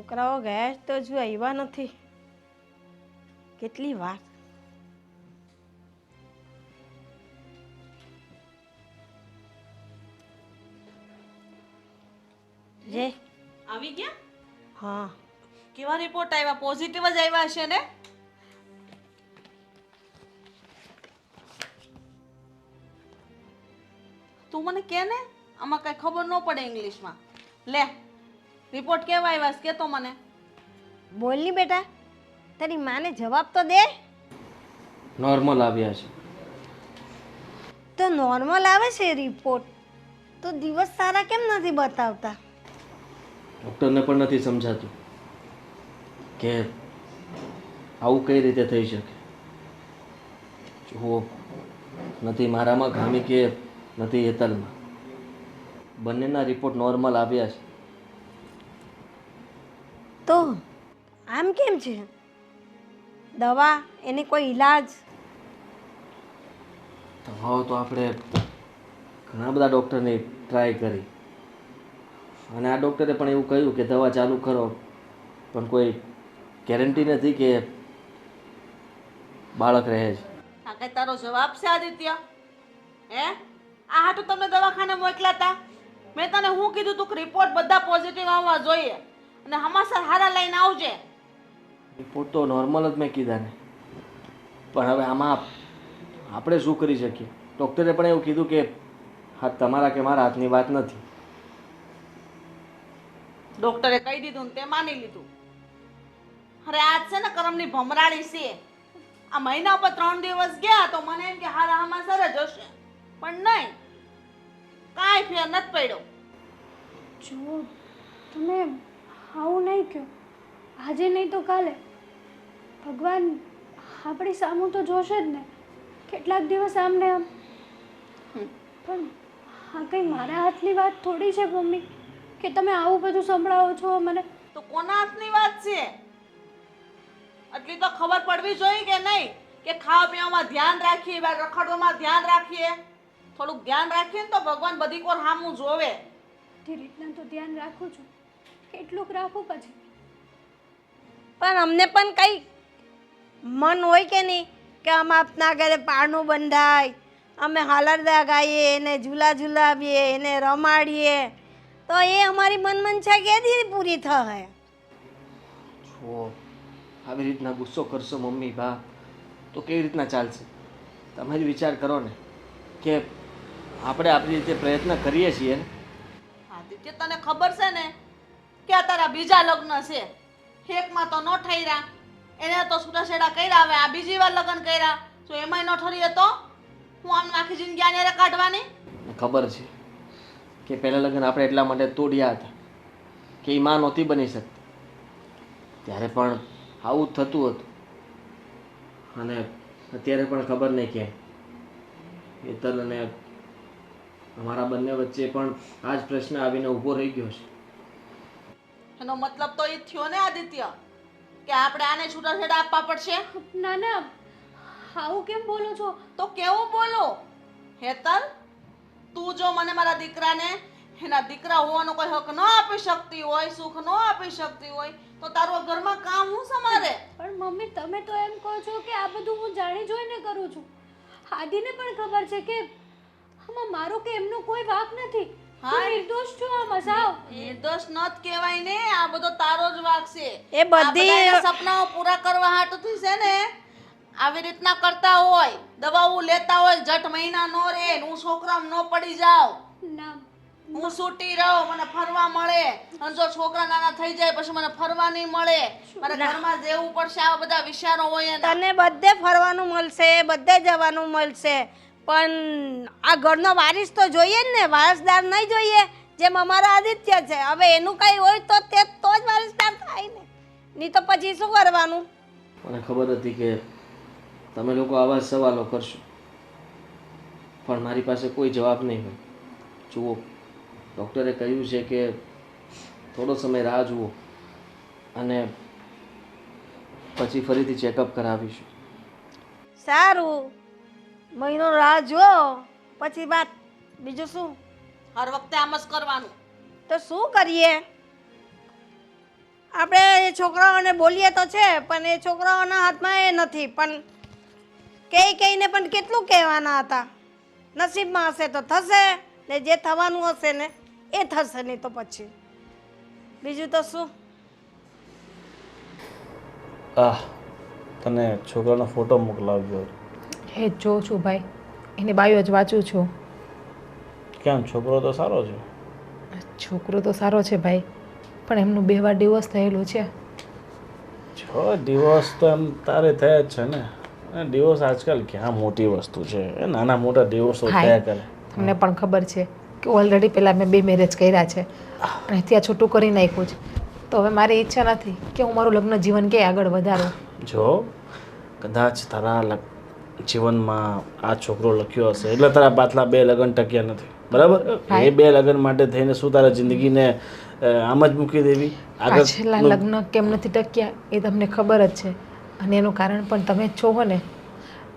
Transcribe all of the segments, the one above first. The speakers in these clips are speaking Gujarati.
છોકરાઓ ગયા જ તો હજુ આવ્યા નથી. કેટલી વાર. જે આવી ગયા? હા, કેવા રિપોર્ટ આવ્યા? પોઝિટિવ જ આવ્યા હશે ને? તું મને કે ને, આમાં કઈ ખબર ન પડે ઇંગ્લિશમાં. લે, રિપોર્ટ કેવા આવ્યા છે કે તો મને. બોલ ની બેટા, તારી માને જવાબ તો દે. નોર્મલ આવ્યા છે. તો નોર્મલ આવે છે રિપોર્ટ, તો દિવસ સારા કેમ નથી બતાવતા? ડૉક્ટરને પણ નથી સમજાતું કે આવું કઈ રીતે થઈ શકે. જુઓ, નથી મારામાં ખામી કે નથી હેતલમાં, બંનેના રિપોર્ટ નોર્મલ આવ્યા છે. તો આમ કેમ છે? દવા એની કોઈ ઈલાજ? દવાઓ તો આપણે ઘણા બધા ડૉક્ટરની ટ્રાય કરી, અને આ ડૉક્ટરે પણ એવું કહ્યું કે દવા ચાલુ કરો, પણ કોઈ ગેરંટી નથી કે બાળક રહે છે. આ કઈ તારો જવાબ છે આદિત્ય? હે, આ હાટું તમને દવાખાને મોકલાતા? મેં તને શું કીધું તું કે રિપોર્ટ બધા પોઝિટિવ આવવા જોઈએ અને હમાસર હારા લઈને આવજે. રિપોર્ટ તો નોર્મલ જ મેં કીધા ને, પણ હવે આમાં આપણે શું કરી શકીએ? ડૉક્ટરે પણ એવું કીધું કે હા, તમારા કે મારા હાથની વાત નથી. ડોક્ટરે કહી દીધું ને તે માની લીધું. અરે આજ છે ને કરમની ભમરાળી છે. આ મહિના ઉપર 3 દિવસ ગયા તો મને એમ કે હારા હમાસર જ હશે, પણ નહીં, કાંઈ ફેર નથી પડ્યો. જો તમે આવું નહીં કહો, આજે નહીં તો કાલે ભગવાન આપણી સામું તો જોશે જ ને. કેટલાક દિવસ આમને આમ, પણ આ કંઈ મારા હાથની વાત થોડી છે મમ્મી કે તમે આવું બધું સંભળાવો છો મને. તો કોના હાથની વાત છે? એટલી તો ખબર પડવી જોઈએ કે નહીં કે ખાવા પીવામાં ધ્યાન રાખીએ, બહાર રખડવામાં ધ્યાન રાખીએ. થોડુંક ધ્યાન રાખીએ ને તો ભગવાન બધી કોર સામું જોવે. તે રીતના તો ધ્યાન રાખું છું, કેટલુંક રાખું પછી. પણ અમને પણ કંઈ મન હોય કે નહીં કે અમે આપના ઘરે પારણું બંધાય, અમે હાલરદા ગાઈએ, એને ઝૂલા ઝૂલાવીએ, એને રમાડીએ, તો એ અમારી મનમંશા કેદી પૂરી થાય? જો આવી રીતના ગુસ્સો કરશો મમ્મી બા તો કેવી રીતના ચાલશે? તમે જ વિચાર કરો ને કે આપણે આપણી રીતે પ્રયત્ન કરીએ છીએ ને. આદિત્ય, તને ખબર છે ને કે આ તારા બીજા લગ્ન છે. એકમાં તો ન ઠર્યા, એને તો છૂટાછેડા કર્યા, હવે આ બીજી વાર લગ્ન કર્યા, જો એમાંય ન ઠરીએ તો હું આમ આખી જિંદગી આને કાઢવાની? ખબર છે કે પહેલાં લગ્ન આપણે એટલા માટે તોડ્યા હતા કે એ માં નહોતી બની શકતી, ત્યારે પણ આવું જ થતું હતું. અને અત્યારે પણ ખબર નહીં કેમ હેતલ અને અમારા બંને વચ્ચે પણ આ જ પ્રશ્ન આવીને ઊભો રહી ગયો છે. એનો મતલબ તો એ જ થયો ને આદિત્ય કે આપણે આને છૂટાછેડા આપવા પડશે. ના ના, આવું કેમ બોલો છો? તો કેવું બોલો? હેતલ, તું જો મને મારા દીકરાને એના દીકરા હોવાનો કોઈ હક ન આપી શકતી હોય, સુખ ન આપી શકતી હોય, તો તારું ઘરમાં કામ હું સમારે? પણ મમ્મી, તમે તો એમ કહો છો કે આ બધું હું જાણી જોઈને કરું છું. આદિને પણ ખબર છે કે આમાં મારો કે એમનો કોઈ વાંક નથી. હા, હું નિર્દોષ છું આમાં સાવ. નિર્દોષ નત કહેવાય ને, આ બધો તારો જ વાંક છે. એ બધી આ બધાના સપનાઓ પૂરા કરવા હાટુથી છે ને આવી રીતના કરતા હોય, દવાઓ લેતા હોય, જટ મહિના નો રે, હું છોકરામાં નો પડી જાઉં, ના, હું છૂટી રહું, મને ફરવા મળે, અને જો છોકરા નાના થઈ જાય પછી મને ફરવા નહીં મળે, મારે ઘરમાં રહેવું પડશે, આવા બધા વિચારો હોય એના. તને બધે ફરવાનું મળશે, બધે જવાનું મળશે, પણ આ ઘરનો વારિસ તો જોઈએ જ ને, વારસદાર નહીં જોઈએ? જેમ અમારા આદિત્ય છે, હવે એનું કંઈ હોય તો તે તો જ વારસદાર થાય ને, નહીં તો પછી શું કરવાનું? મને ખબર હતી કે તમે લોકો આવા જ સવાલો કરશો, પણ મારી પાસે કોઈ જવાબ નહીં હોય. જુઓ, ડૉક્ટરે કહ્યું છે કે થોડો સમય રાહ જુઓ અને પછી ફરીથી ચેકઅપ કરાવીશું. સારું, મહિનો રાહ જો, પછી વાત. બીજું શું? હર વખતે આમ જ કરવાનું. તો શું કરીએ? આપણે એ છોકરાઓને બોલીએ તો છે પણ એ છોકરાઓના હાથમાં એ નથી. પણ કહીને પણ કેટલું કહેવાના હતા. નસીબમાં હશે તો થશે ને જે થવાનું હશે ને એ થશે, નહીં તો પછી બીજું તો શું. તને છોકરાનો ફોટો મોકલાવજો. એ જ જોઉં છું ભાઈ, એની બાયો જ વાંચું છું. કેમ, છોકરો તો સારો છે? છોકરો તો સારો છે ભાઈ, પણ એમનું 2 વાર ડિવોર્સ થયેલું છે. જો ડિવોર્સ તો એમ તારે થયા જ છે ને. ડિવોર્સ આજકાલ ક્યાં મોટી વસ્તુ છે, એ નાના મોટા ડિવોર્સો થયા કરે. તમને પણ ખબર છે કે ઓલરેડી પહેલાં મેં 2 મેરેજ કર્યા છે અને ત્યાં છૂટું કરી નાખ્યું છે. તો હવે મારી ઈચ્છા નથી કે હું મારું લગ્ન જીવન ક્યાંય આગળ વધારું. જો કદાચ તારા જીવનમાં આ છોકરો લખ્યો હશે એટલે તારા પાછલા 2 લગ્ન ટક્યા નથી, બરાબર? એ 2 લગ્ન માટે થઈને શું તારા જિંદગીને આમ જ મૂકી દેવી? પાછલા લગ્ન કેમ નથી ટક્યા એ તમને ખબર જ છે, અને એનું કારણ પણ તમે જ છો ને.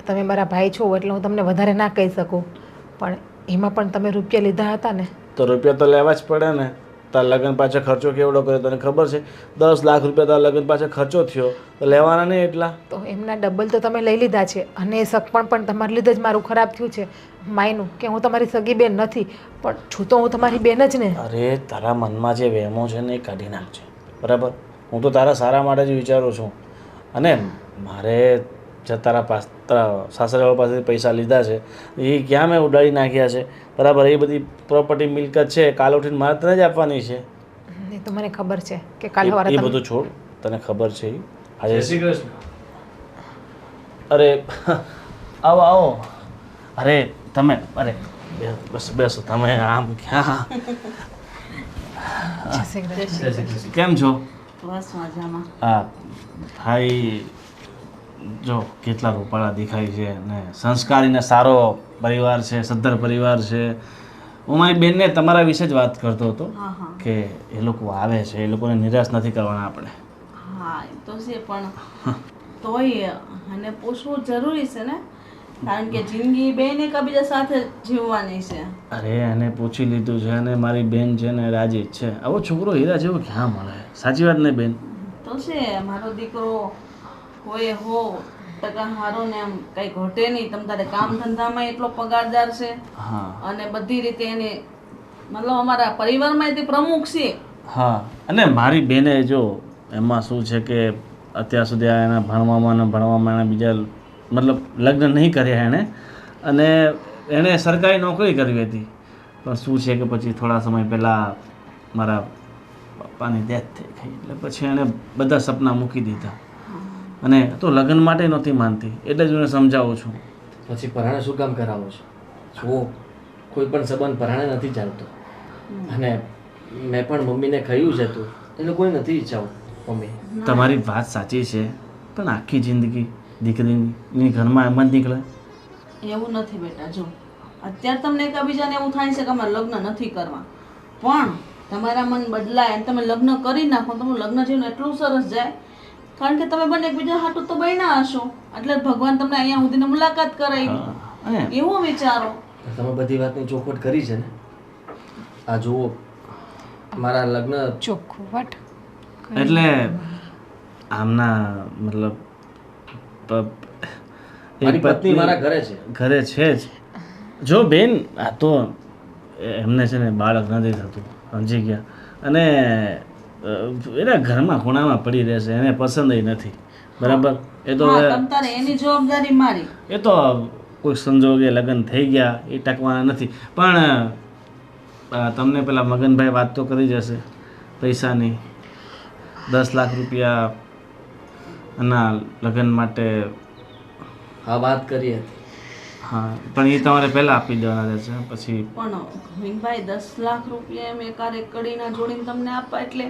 તમે મારા ભાઈ છો એટલે હું તમને વધારે ના કહી શકું, પણ એમાં પણ તમે રૂપિયા લીધા હતા ને. તો રૂપિયા તો લેવા જ પડે ને. તારા લગ્ન પાછળ ખર્ચો કેવડો કર્યો તને ખબર છે? 10 લાખ રૂપિયા તારા લગ્ન પાછળ ખર્ચો થયો, તો લેવાના નહીં એટલા? તો એમના ડબલ તો તમે લઈ લીધા છે, અને એ સગપણ પણ તમારા લીધે જ મારું ખરાબ થયું છે. માયનું કે હું તમારી સગી બેન નથી, પણ છું તો હું તમારી બેન જ ને. અરે તારા મનમાં જે વહેમો છે ને એ કાઢી નાખજે, બરાબર? હું તો તારા સારા માટે જ વિચારું છું. અને મારે જે તારા સાસરીવાળા પાસેથી પૈસા લીધા છે એ ક્યાં મેં ઉડાડી નાખ્યા છે, બરાબર? એ બધી પ્રોપર્ટી મિલકત છે, કાલ ઉઠીને મારે તને જ આપવાની છે. એ તો મને ખબર છે કે કાલ સવારે એ બધું છોડ, તને ખબર છે આજે. અરે આવો આવો. અરે તમે, અરે બસ બેસો તમે. આમ ક્યાં? કેમ છો? બસ મજામાં. હા ભાઈ, જો કેટલા રૂપાળા દેખાય છે ને સંસ્કારી ને સારો પરિવાર છે, સદ્ધર પરિવાર છે. હું મારી બેનને તમારા વિશે જ વાત કરતો હતો કે એ લોકો આવે છે, એ લોકોને નિરાશ નથી કરવાના આપણે. હા એ તો છે, પણ તોય અને પૂછવું જરૂરી છે ને, કારણ કે જિંદગી બેને એકબીજા સાથે જીવવાની છે. અરે એને પૂછી લીધું છે અને મારી બેન છે ને રાજી જ છે. આવો છોકરો હીરા જેવો ક્યાં મળે? સાચી વાત ને બેન? તો છે, મારો દીકરો હોય હો ટકા હારો ને એમ કઈ ઘટે નહીં. તમ તારે કામ ધંધામાં એટલો પગારદાર છે હા, અને બધી રીતે એને મતલબ અમારા પરિવારમાં તે પ્રમુખ છે. હા. અને મારી બેને જો એમાં શું છે કે અત્યાર સુધી આ એના ભણવામાં એના બીજા મતલબ લગ્ન નહીં કર્યા એણે, અને એણે સરકારી નોકરી કરવી હતી. પણ શું છે કે પછી થોડા સમય પહેલાં મારા પપ્પાની ડેથ થઈ ગઈ, એટલે પછી એણે બધા સપના મૂકી દીધા. અને તો લગ્ન માટે નહોતી માનતી, એટલે જ હું એને સમજાવું છું. પછી પરાણે શું કામ કરાવો છો? જુઓ, કોઈ પણ સંબંધ પરાણે નથી ચાલતો. અને મેં પણ મમ્મીને કહ્યું છે તું એ લોકોએ નથી ઈચ્છાવું. મમ્મી, તમારી વાત સાચી છે, પણ આખી જિંદગી દીકરીની ઘરમાં એમ જ નીકળે? એવું નથી બેટા. જો અત્યારે તમને એકબીજાને એવું થાય છે કે અમારે લગ્ન નથી કરવા, પણ તમારા મન બદલાય અને તમે લગ્ન કરી નાખો, તમારું લગ્ન જીવન એટલું સરસ જાય, કારણ કે તમે બંને એકબીજા હાટું તો બન્યા હશો, એટલે ભગવાન તમને અહીંયા સુધીને મુલાકાત કરાવી. એવું વિચારો. તમે બધી વાતની ચોખવટ કરી છે ને? આ જુઓ, મારા લગ્ન ચોખવટ એટલે આમના મતલબ મારી પત્ની મારા ઘરે છે. ઘરે છે જ. જો બેન, આ તો એમને છે ને બાળક નથી થતું, સમજી ગયા, અને એના ઘરમાં ખૂણામાં પડી રહેશે, એને પસંદ નથી, બરાબર? એ તો તમ તારે એની જવાબદારી મારી. એ તો કોઈ સંજોગે લગ્ન થઈ ગયા, એ ટકવાના નથી. પણ તમને પેલા મગનભાઈ વાત તો કરી જશે પૈસાની. 10 લાખ રૂપિયા ના લગ્ન માટે. હા, વાત કરી હતી. હા, પણ એ તમારે પહેલાં આપી દેવાના રહેશે. પછી પણ વિનભાઈ 10 લાખ રૂપિયા એમ એકારે કડીના જોડીને તમને આપવા, એટલે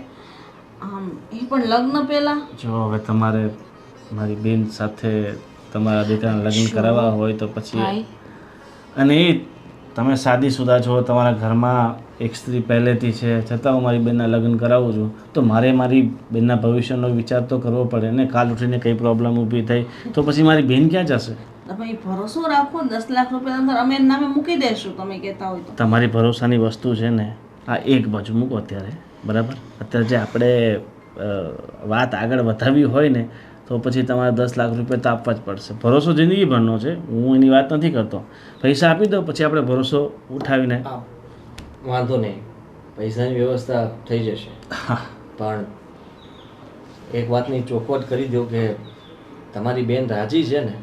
આમ એ પણ લગ્ન પહેલા. જો હવે તમારે મારી બેન સાથે તમારા દીકરાના લગ્ન કરાવવા હોય તો પછી, અને એ તમે શાદીશુદા છો, તમારા ઘરમાં એક સ્ત્રી પહેલેથી છે, છતાં હું મારી બેનના લગ્ન કરાવું છું, તો મારે મારી બેનના ભવિષ્યનો વિચાર તો કરવો પડે ને. કાલ ઉઠીને કંઈ પ્રોબ્લેમ ઊભી થઈ તો પછી મારી બેન ક્યાં જશે? તમે ભરોસો રાખો, 10 લાખ રૂપિયા અંદર અમે એના નામે મૂકી દઈશું તમે કહેતા હોય તો. તમારી ભરોસાની વસ્તુ છે ને, આ એક બાજુ મૂકો અત્યારે, બરાબર? અત્યારે જે આપણે વાત આગળ વધારવી હોય ને તો પછી તમારે 10 લાખ રૂપિયા તો આપવા જ પડશે. ભરોસો જિંદગીભરનો છે, હું એની વાત નથી કરતો. પૈસા આપી દો પછી આપણે ભરોસો ઉઠાવીને હા, વાંધો નહીં, પૈસાની વ્યવસ્થા થઈ જશે. પણ એક વાતની ચોખવટ કરી દો કે તમારી બેન રાજી છે ને?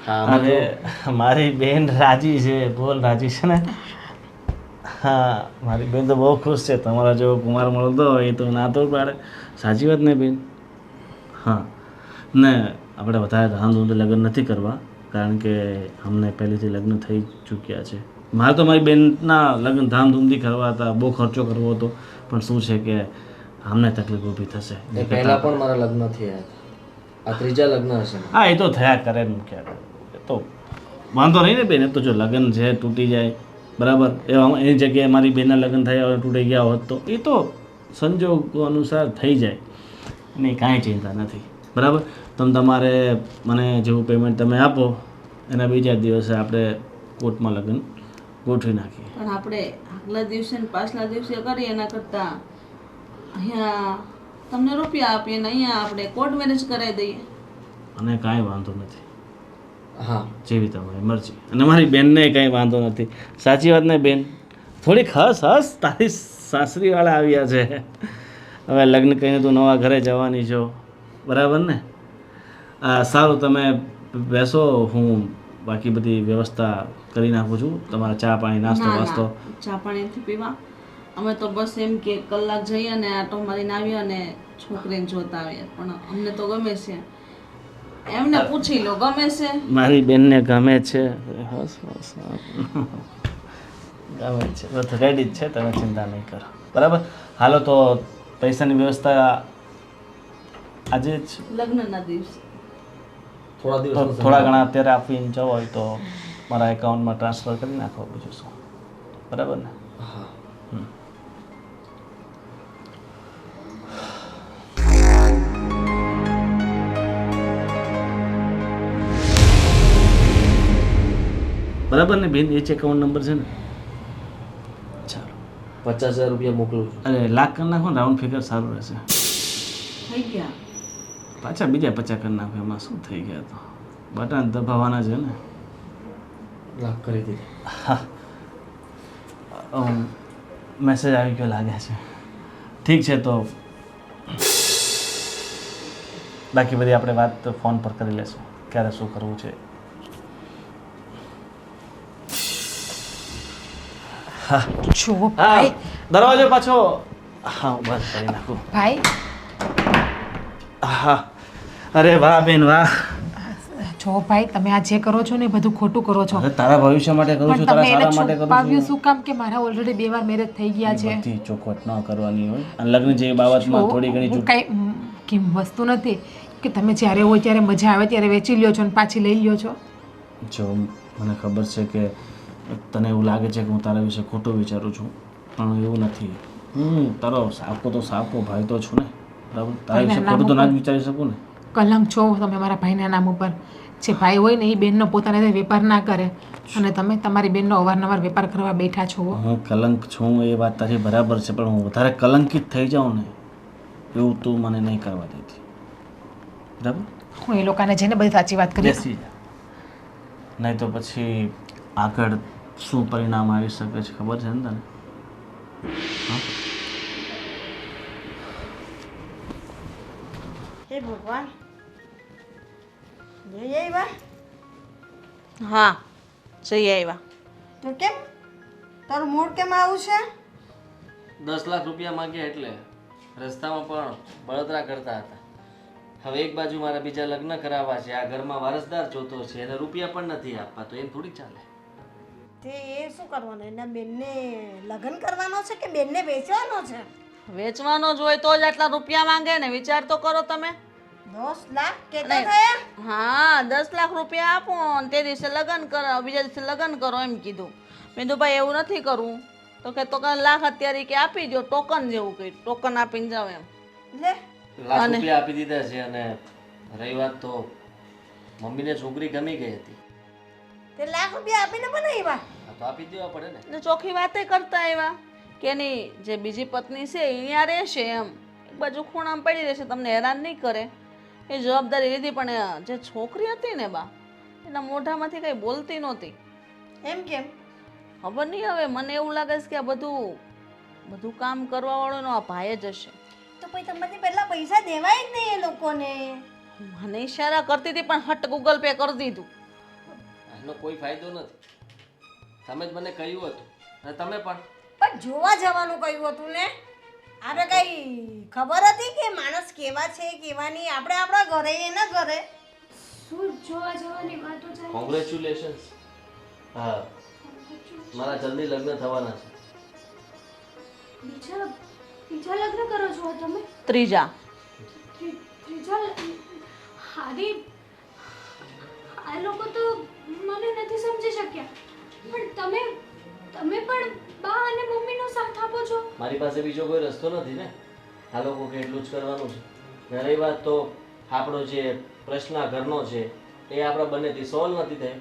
હા, આમાં તો અરે મારી બેન રાજી છે, બોલ રાજી છે ને? હા, મારી બેન તો બહુ ખુશ છે. તમારા જેવો કુમાર મળતો હોય એ તો ના તો પાડે. સાચી વાત ને બેન? હા, ને આપણે વધારે ધામધૂમથી લગ્ન નથી કરવા, કારણ કે અમને પહેલેથી લગ્ન થઈ ચૂક્યા છે. મારે તો મારી બેનના લગ્ન ધામધૂમથી કરવા હતા, બહુ ખર્ચો કરવો હતો, પણ શું છે કે અમને તકલીફ ઊભી થશે. એ પહેલા પણ મારા લગ્ન થયા હતા, આ ત્રીજા લગ્ન હશે. હા, એ તો થયા કરે ને ક્યાં કરે, એ તો વાંધો નહીં ને બેન. એ તો જો લગ્ન છે તૂટી જાય બરાબર, એની જગ્યાએ મારી બેનના લગ્ન થયા હોય તૂટી ગયા હોત તો એ તો સંજોગો અનુસાર થઈ જાય, એની કાંઈ ચિંતા નથી બરાબર. તમારે મને જેવું પેમેન્ટ તમે આપો એના બીજા દિવસે આપણે કોર્ટમાં લગ્ન ગોઠવી નાખીએ. પણ આપણે આગલા દિવસે ને પાછલા દિવસે કરીએ એના કરતાં અહીંયા તમને રૂપિયા આપીએ ને અહીંયા આપણે કોર્ટ મેરેજ કરાવી દઈએ. અને કાંઈ વાંધો નથી, હા, જેવી તમારી મરજી. અને મારી બેનને કાંઈ વાંધો નથી. સાચી વાત ને બેન? થોડીક હસ તારી સાસરીવાળા આવ્યા છે. હવે લગ્ન કરીને તું નવા ઘરે જવાની છો બરાબર ને? સારું, તમે બેસો, હું બાકી બધી વ્યવસ્થા કરી નાખું છું. તમારા ચા પાણી નાસ્તો ના વાસ્તો. ના, ચા પાણી નથી પીવા. અમે તો બસ એમ કે કલાક જઈએ અને આટો મારીને આવીએ અને છોકરીને જોતા આવીએ. પણ અમને તો ગમે છે, એમને પૂછી લો ગમે છે. મારી બેનને ગમે છે. હસ હસ ગમે છે, બસ રેડી જ છે, તમે ચિંતા નહીં કરો બરાબર. હાલો તો પૈસાની વ્યવસ્થા આજે જ લગ્નના દિવસે થોડા દિવસ થોડા ઘણા અત્યારે આપીને જવો હોય તો મારા એકાઉન્ટમાં ટ્રાન્સફર કરી નાખો, બીજું શું બરાબર ને? હા, બરાબર ને બેન? એ જ એકાઉન્ટ નંબર છે ને? ચાલો, 50,000 રૂપિયા મોકલું છું. અરે લાખ કરી નાખો ને, રાઉન્ડ ફિગર સારું રહેશે. થઈ ગયા. પાછા બીજા 50 કરી નાખો, એમાં શું થઈ ગયા? તો બટન દબાવવાના છે ને. લાખ કરી દીધી. મેસેજ આવી ગયો લાગે છે. ઠીક છે, તો બાકી બધી આપણે વાત ફોન પર કરી લેશું, ક્યારે શું કરવું છે. જો હા, ભાઈ, દરવાજો પાછો હા હું બંધ કરી નાખું. ભાઈ હા, અરે વાહ બેન વાહ. જો ભાઈ, તમે આ જે કરો છો ને એ બધું ખોટું કરો છો. અરે તારા ભવિષ્ય માટે કરું છું, પણ તારા તમે એને સારા માટે કરું છુપાવ્યું છું. શું કામ કે મારા ઓલરેડી 2 વાર મેરેજ થઈ ગયા છે. બધી ચોખવટ ન કરવાની હોય, અને લગ્ન જેવી બાબતમાં થોડી ઘણી હું કાંઈ કેમ વસ્તુ નથી કે તમે જ્યારે હોય ત્યારે મજા આવે ત્યારે વેચી લ્યો છો અને પાછી લઈ લ્યો છો. જો મને ખબર છે કે તને એવું લાગે છે કે હું તારા વિશે ખોટું વિચારું છું, પણ એવું નથી. હું તારો સાપો તો સાપો ભાઈ તો છું ને બરાબર. તારા વિશે ખોટું તો ના જ વિચારી શકું ને. કલંક છો તમે મારા ભાઈના નામ ઉપર. જે ભાઈ હોય ને એ બેનનો પોતાના રીતે વેપાર ના કરે અને તમે તમારી બેનનો અવારનવાર વેપાર કરવા બેઠા છો. હું કલંક છું એ વાત તારી બરાબર છે, પણ હું વધારે કલંકિત થઈ જાઉં ને એવું તું મને નહીં કરવા દેતી બરાબર. હું એ લોકોને જઈને બધી સાચી વાત કરી. બેસી જા, નહીં તો પછી આગળ શું પરિણામ આવી શકે છે ખબર છે ને તને? હે ભગવાન, જઈ આવ્યા? હા, જઈ આવ્યા. તો કેમ તારું મૂડ કેમ આવું છે? 10 લાખ રૂપિયા માંગ્યા એટલે રસ્તામાં પણ બળતરા કરતા હતા. હવે એક બાજુ મારા બીજા લગ્ન કરાવવા છે, આ ઘરમાં વારસદાર જોતો છે અને રૂપિયા પણ નથી આપવા, તો એમ થોડી ચાલે. તે એ શું કરવાનું? એના બેનને લગ્ન કરવાનો છે કે બેનને વેચવાનો છે? વેચવાનો જ હોય તો જ આટલા રૂપિયા માંગે ને, વિચાર તો કરો તમે. 10 લાખ કેટલા થયા? હા, 10 લાખ રૂપિયા આપો ને તે દિવસે લગ્ન કરો, બીજા દિવસે લગ્ન કરો એમ કીધું. મેં કીધું ભાઈ એવું નથી કરવું. તો કે તો લાખ અત્યારે કે આપી દો, ટોકન જેવું કંઈ ટોકન આપીને જાવ એમ. લે લાખ રૂપિયા આપી દીધા છે, અને રહી વાત તો મમ્મીને છોકરી ગમી ગઈ હતી, તે લાખ રૂપિયા આપીને બનાવ્યા? આ તો આપી દેવા પડે ને. એટલે ચોખ્ખી વાતે કરતા આવ્યા કે એની જે બીજી પત્ની છે એ અહીંયા રહેશે એમ. એક બાજુ ખૂણામાં પડી રહેશે, તમને હેરાન નહીં કરે એ જવાબદારી લીધી. પણ જે છોકરી હતી ને બા, એના મોઢામાંથી કંઈ બોલતી નહોતી. એમ કેમ? ખબર નહીં, હવે મને એવું લાગે છે કે આ બધું કામ કરવા વાળો એનો આ ભાઈ જ હશે. તો પછી તમારે પહેલા પૈસા દેવાય જ નહીં એ લોકોને. મને ઈશારા કરતી હતી પણ હટ ગૂગલ પે કરી દીધું. એનો કોઈ ફાયદો નથી. તમે જ મને કહ્યું હતું અને તમે પણ પણ જોવા જવાનું કહ્યું હતું ને. આપણે કઈ ખબર હતી કે માણસ કેવા છે કેવા નહીં? આપણે આપણા ઘરે એના ઘરે. શું જોવા જવાની વાતો ચાલે? કોંગ્રેચ્યુલેશન્સ. હા, મારા જલ્દી લગ્ન થવાના છે. બીજા લગ્ન કરો છો તમે? ત્રીજા. ત્રીજા હારી, આ લોકો તો મને નથી સમજી શક્યા. પણ તમે પણ બા અને મમ્મીનો સાથ આપો છો. મારી પાસે બીજો કોઈ રસ્તો નથી ને. આ લોકો કે એટલું જ કરવાનું છે. અને રહી વાત તો આપણો જે પ્રશ્ન આ ઘરનો છે એ આપણા બંનેથી સોલ્વ નથી થયો,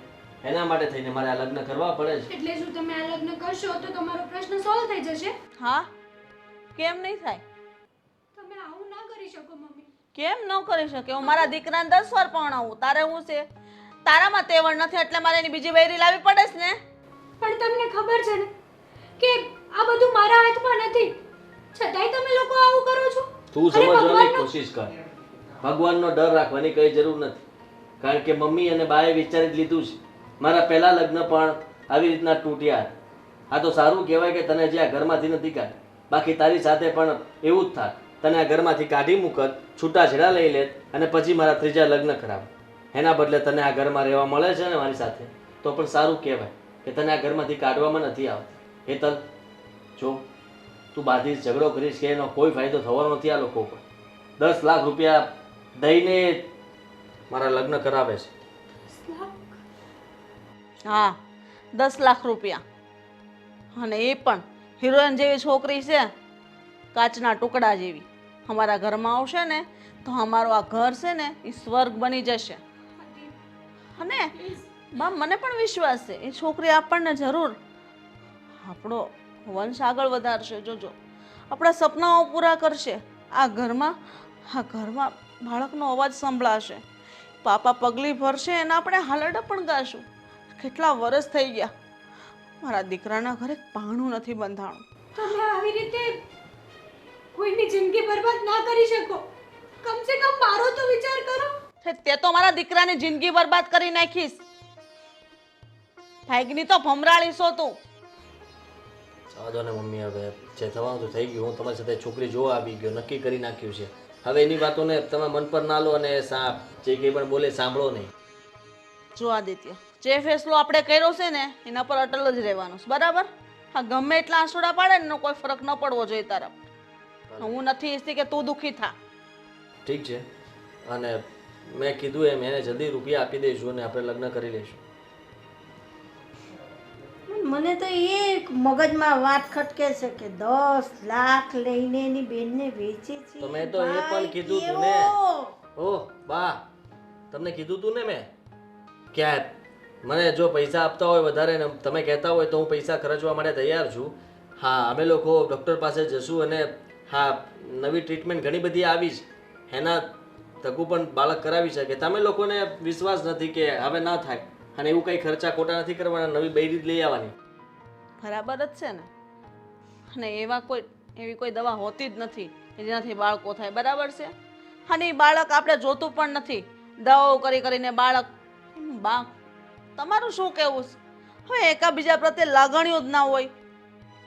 એના માટે થઈને મારે આ લગ્ન કરવા પડે છે. એટલે શું તમે આ લગ્ન કરશો તો તમારો પ્રશ્ન સોલ્વ થઈ જશે? હા, કેમ નહીં થાય? તમે આવું ના કરી શકો મમ્મી. કેમ ન કરી શકે? હું મારા દીકરાને 10 વાર પરણાવું. તારે હું છે? તારામાં તેવડ નથી એટલે મારે એની બીજી બૈરી લાવવી પડે છે ને. પણ તમને ખબર છે ને કે આ બધું મારા હાથમાં નથી, છતાંય તમે લોકો આવું કરો છો. તું સમજવાની કોશિશ કર. ભગવાનનો ડર રાખવાની કઈ જરૂર નથી. કારણ કે મમ્મી અને બાએ વિચારી જ લીધું છે. મારા પહેલા લગ્ન પણ આવી રીતના તૂટ્યા. આ તો સારું કહેવાય કે તને જે આ ઘરમાંથી નથી કાઢી. બાકી તારી સાથે પણ એવું જ થાય. તને આ ઘરમાંથી કાઢી મૂકત, છૂટાછેડા લઈ લેત અને પછી મારા ત્રીજા લગ્ન કરાવ. એના બદલે તને આ ઘરમાં રહેવા મળે છે ને મારી સાથે, તો પણ સારું કહેવાય કે તને આ ઘરમાંથી કાઢવામાં નથી આવતી. હેતલ, જો તું બાધી ઝઘડો કરીશ કે એનો કોઈ ફાયદો થવાનો નથી. આ લોકો પર 10 લાખ રૂપિયા દઈને મારા લગ્ન કરાવે છે. હા, 10 લાખ રૂપિયા. અને એ પણ હિરોઈન જેવી છોકરી છે, કાચના ટુકડા જેવી. અમારા ઘરમાં આવશે ને તો અમારું આ ઘર છે ને એ સ્વર્ગ બની જશે. અને બા, મને પણ વિશ્વાસ છે એ છોકરી આપણને જરૂર આપણો વંશ આગળ વધારશે. જોજો, આપણા સપનાઓ પૂરા કરશે. આ ઘરમાં બાળકનો અવાજ સંભળાશે, પાપા પગલી ભરશે અને આપણે હાલરડા પણ ગાશું. કેટલા વર્ષ થઈ ગયા મારા દીકરાના ઘરે પાણું નથી બંધાણું. તમે આવી રીતે કોઈની જિંદગી બરબાદ ના કરી શકો. કમસે કમ મારો તો વિચાર કરો. તે તો મારા દીકરાની જિંદગી બરબાદ કરી નાખીશ. ભાગની તો ભમરાળી છો તું. સાદો ને મમ્મી, હવે જે થવાનું તો થઈ ગયું. હું તમારી સાથે છોકરી જોવા આવી ગયો, નક્કી કરી નાખ્યું છે. હવે એની વાતોને તમે મન પર ના લો અને જે કંઈ પણ બોલે સાંભળો નહીં. જો આદિત્ય, જે ફેસલો આપણે કર્યો છે ને એના પર અટલ જ રહેવાનું છે, બરાબર? હા, ગમે એટલા આંસુડા પાડે ને કોઈ ફરક ન પડવો જોઈએ તારા પર. હું નથી ઈચ્છતી કે તું દુઃખી થા. ઠીક છે, અને મેં કીધું એમ એને જલ્દી રૂપિયા આપી દઈશું અને આપણે લગ્ન કરી લઈશું. મને તો એ મગજમાં વાત ખટકે છે કે 10 લાખ લઈને એની બેનને વેચે છે. તો મેં તો એ પણ કીધું તું ને. ઓહ બા, તમને કીધું તું ને મેં કે મને જો પૈસા આપતા હોય વધારે ને તમે કહેતા હોય તો હું પૈસા ખર્ચવા માટે તૈયાર છું. હા, અમે લોકો ડૉક્ટર પાસે જશું અને હા, નવી ટ્રીટમેન્ટ ઘણી બધી આવી છે, એના થકું પણ બાળક કરાવી શકે. તમે લોકોને વિશ્વાસ નથી કે હવે ના થાય અને એવું કંઈ ખર્ચા ખોટા નથી કરવાના, નવી બૈરી જ લઈ આવવાની. બરાબર જ છે ને. અને એવી કોઈ દવા હોતી જ નથી કે જેનાથી બાળકો થાય, બરાબર છે? અને એ બાળક આપણે જોતું પણ નથી. દવાઓ કરીને બાળક. બા, તમારું શું કહેવું છે? હવે એકાબીજા પ્રત્યે લાગણીઓ જ ના હોય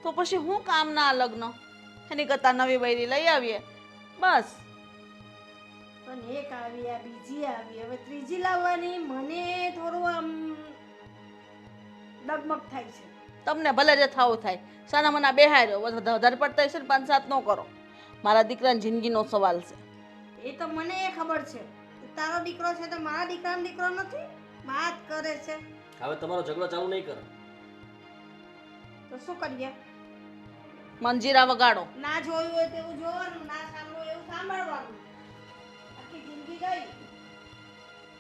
તો પછી હું કામના આ લગ્ન? એની કરતાં નવી બૈરી લઈ આવીએ બસ. પણ એક આવી, આ બીજી આવી, હવે ત્રીજી લાવવાની મને થોડું આમ ડગમગ થાય છે. તમને ભલે જે થવું થાય, સાના મના બેહાય રહ્યો. વધારે પડતા છે ને 5-7 ન કરો. મારા દીકરાની જિંદગીનો સવાલ છે. એ તો મને એ ખબર છે. તારો દીકરો છે તો મારા દીકરાનો દીકરો નથી. વાત કરે છે. હવે તમારો ઝઘડો ચાલુ નહીં કરો. તો શું કરીએ? મંજીરા વગાડો. ના જોયું હોય તેવું જોવાનું, ના સાંભળ્યું એવું સાંભળવાનું. આખી જિંદગી ગઈ.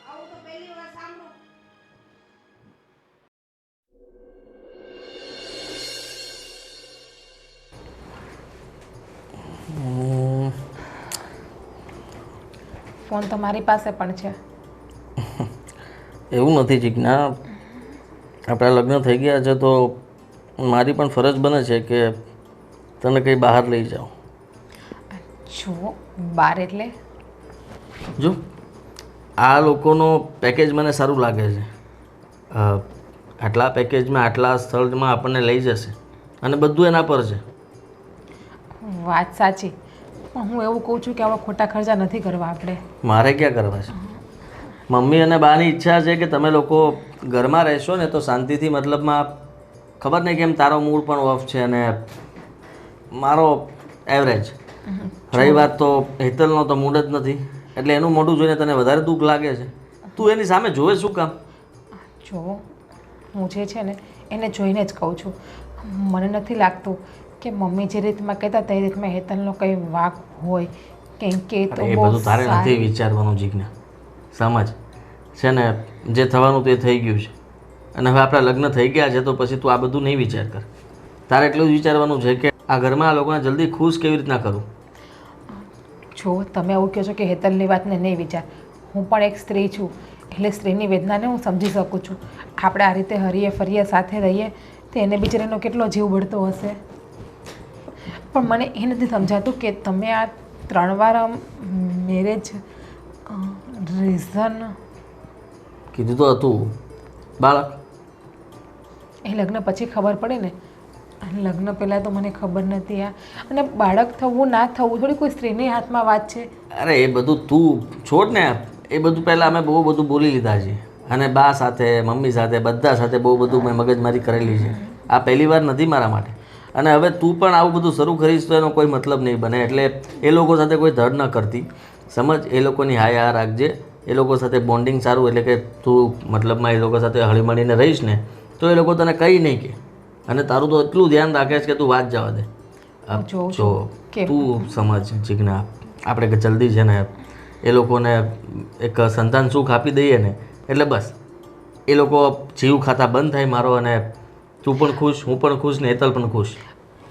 આવું તો પહેલી વાર સાંભળું. ફોન તો મારી પાસે પણ છે. એવું નથી જીજ્ઞા, આપણા લગ્ન થઈ ગયા છે તો મારી પણ ફરજ બને છે કે તને કંઈ બહાર લઈ જાઉં. જો બાર એટલે જો આ લોકોનો પેકેજ મને સારું લાગે છે. આટલા પેકેજમાં આટલા સ્થળમાં આપણને લઈ જશે અને બધું એના પર છે. વાત સાચી, પણ હું એવું કહું છું કે આવા ખોટા ખર્ચા નથી કરવા આપણે. મારે ક્યાં કરવા છે? મમ્મી અને બાની ઈચ્છા છે કે તમે લોકો ઘરમાં રહેશો ને તો શાંતિથી, મતલબમાં ખબર નહીં કેમ તારો મૂડ પણ ઓફ છે અને મારો એવરેજ. રહી વાત તો હેતલનો તો મૂડ જ નથી, એટલે એનું મોઢું જોઈને તને વધારે દુઃખ લાગે છે. તું એની સામે જોવે શું કામ? જો હું જે છે ને એને જોઈને જ કહું છું. મને નથી લાગતું કે મમ્મી જે રીતમાં કહેતા તે રીતમાં હેતલનો કંઈ વાંક હોય, કેમ કે એ તો એ બહુ બધું તારે નથી સારી- વિચારવાનું જીજ્ઞા. સમજ છે ને, જે થવાનું તે થઈ ગયું છે અને હવે આપણા લગ્ન થઈ ગયા છે તો પછી તું આ બધું નહીં વિચાર કર. તારે એટલું જ વિચારવાનું છે કે આ ઘરમાં આ લોકોને જલ્દી ખુશ કેવી રીતના કરું. જો તમે એવું કહો છો કે હેતલની વાતને નહીં વિચાર, હું પણ એક સ્ત્રી છું એટલે સ્ત્રીની વેદનાને હું સમજી શકું છું. આપણે આ રીતે હરીએ ફરીએ સાથે રહીએ તો એને બિચારીનો કેટલો જીવ બળતો હશે. પણ મને એ નથી સમજાતું કે તમે આ 3 વાર મેરેજ રીઝન કીધું તો હતું બાળક. એ લગ્ન પછી ખબર પડે ને, અને લગ્ન પહેલાં તો મને ખબર નથી. અને બાળક થવું ના થવું થોડી કોઈ સ્ત્રીની હાથમાં વાત છે. અરે એ બધું તું છોડ ને, એ બધું પહેલાં અમે બહુ બધું બોલી લીધા છે અને બા સાથે મમ્મી સાથે બધા સાથે બહુ બધું મેં મગજમારી કરેલી છે. આ પહેલી વાર નથી મારા માટે. અને હવે તું પણ આવું બધું શરૂ કરીશ તો એનો કોઈ મતલબ નહીં બને. એટલે એ લોકો સાથે કોઈ ધડ ન કરતી, સમજ. એ લોકોની હાય રાખજે, એ લોકો સાથે બોન્ડિંગ સારું, એટલે કે તું મતલબમાં એ લોકો સાથે હળીમળીને રહીશ ને તો એ લોકો તને કંઈ નહીં કહે. અને તારું તો એટલું ધ્યાન રાખે છે કે તું વાત જવા દે. હું જોઉં જો છું કે- તું સમજ જીજ્ઞા, આપણે કે જલ્દી છે ને એ લોકોને એક સંતાન સુખ આપી દઈએ ને એટલે બસ એ લોકો જીવ ખાતા બંધ થાય મારો, અને તું પણ ખુશ, હું પણ ખુશ ને હેતલ પણ ખુશ.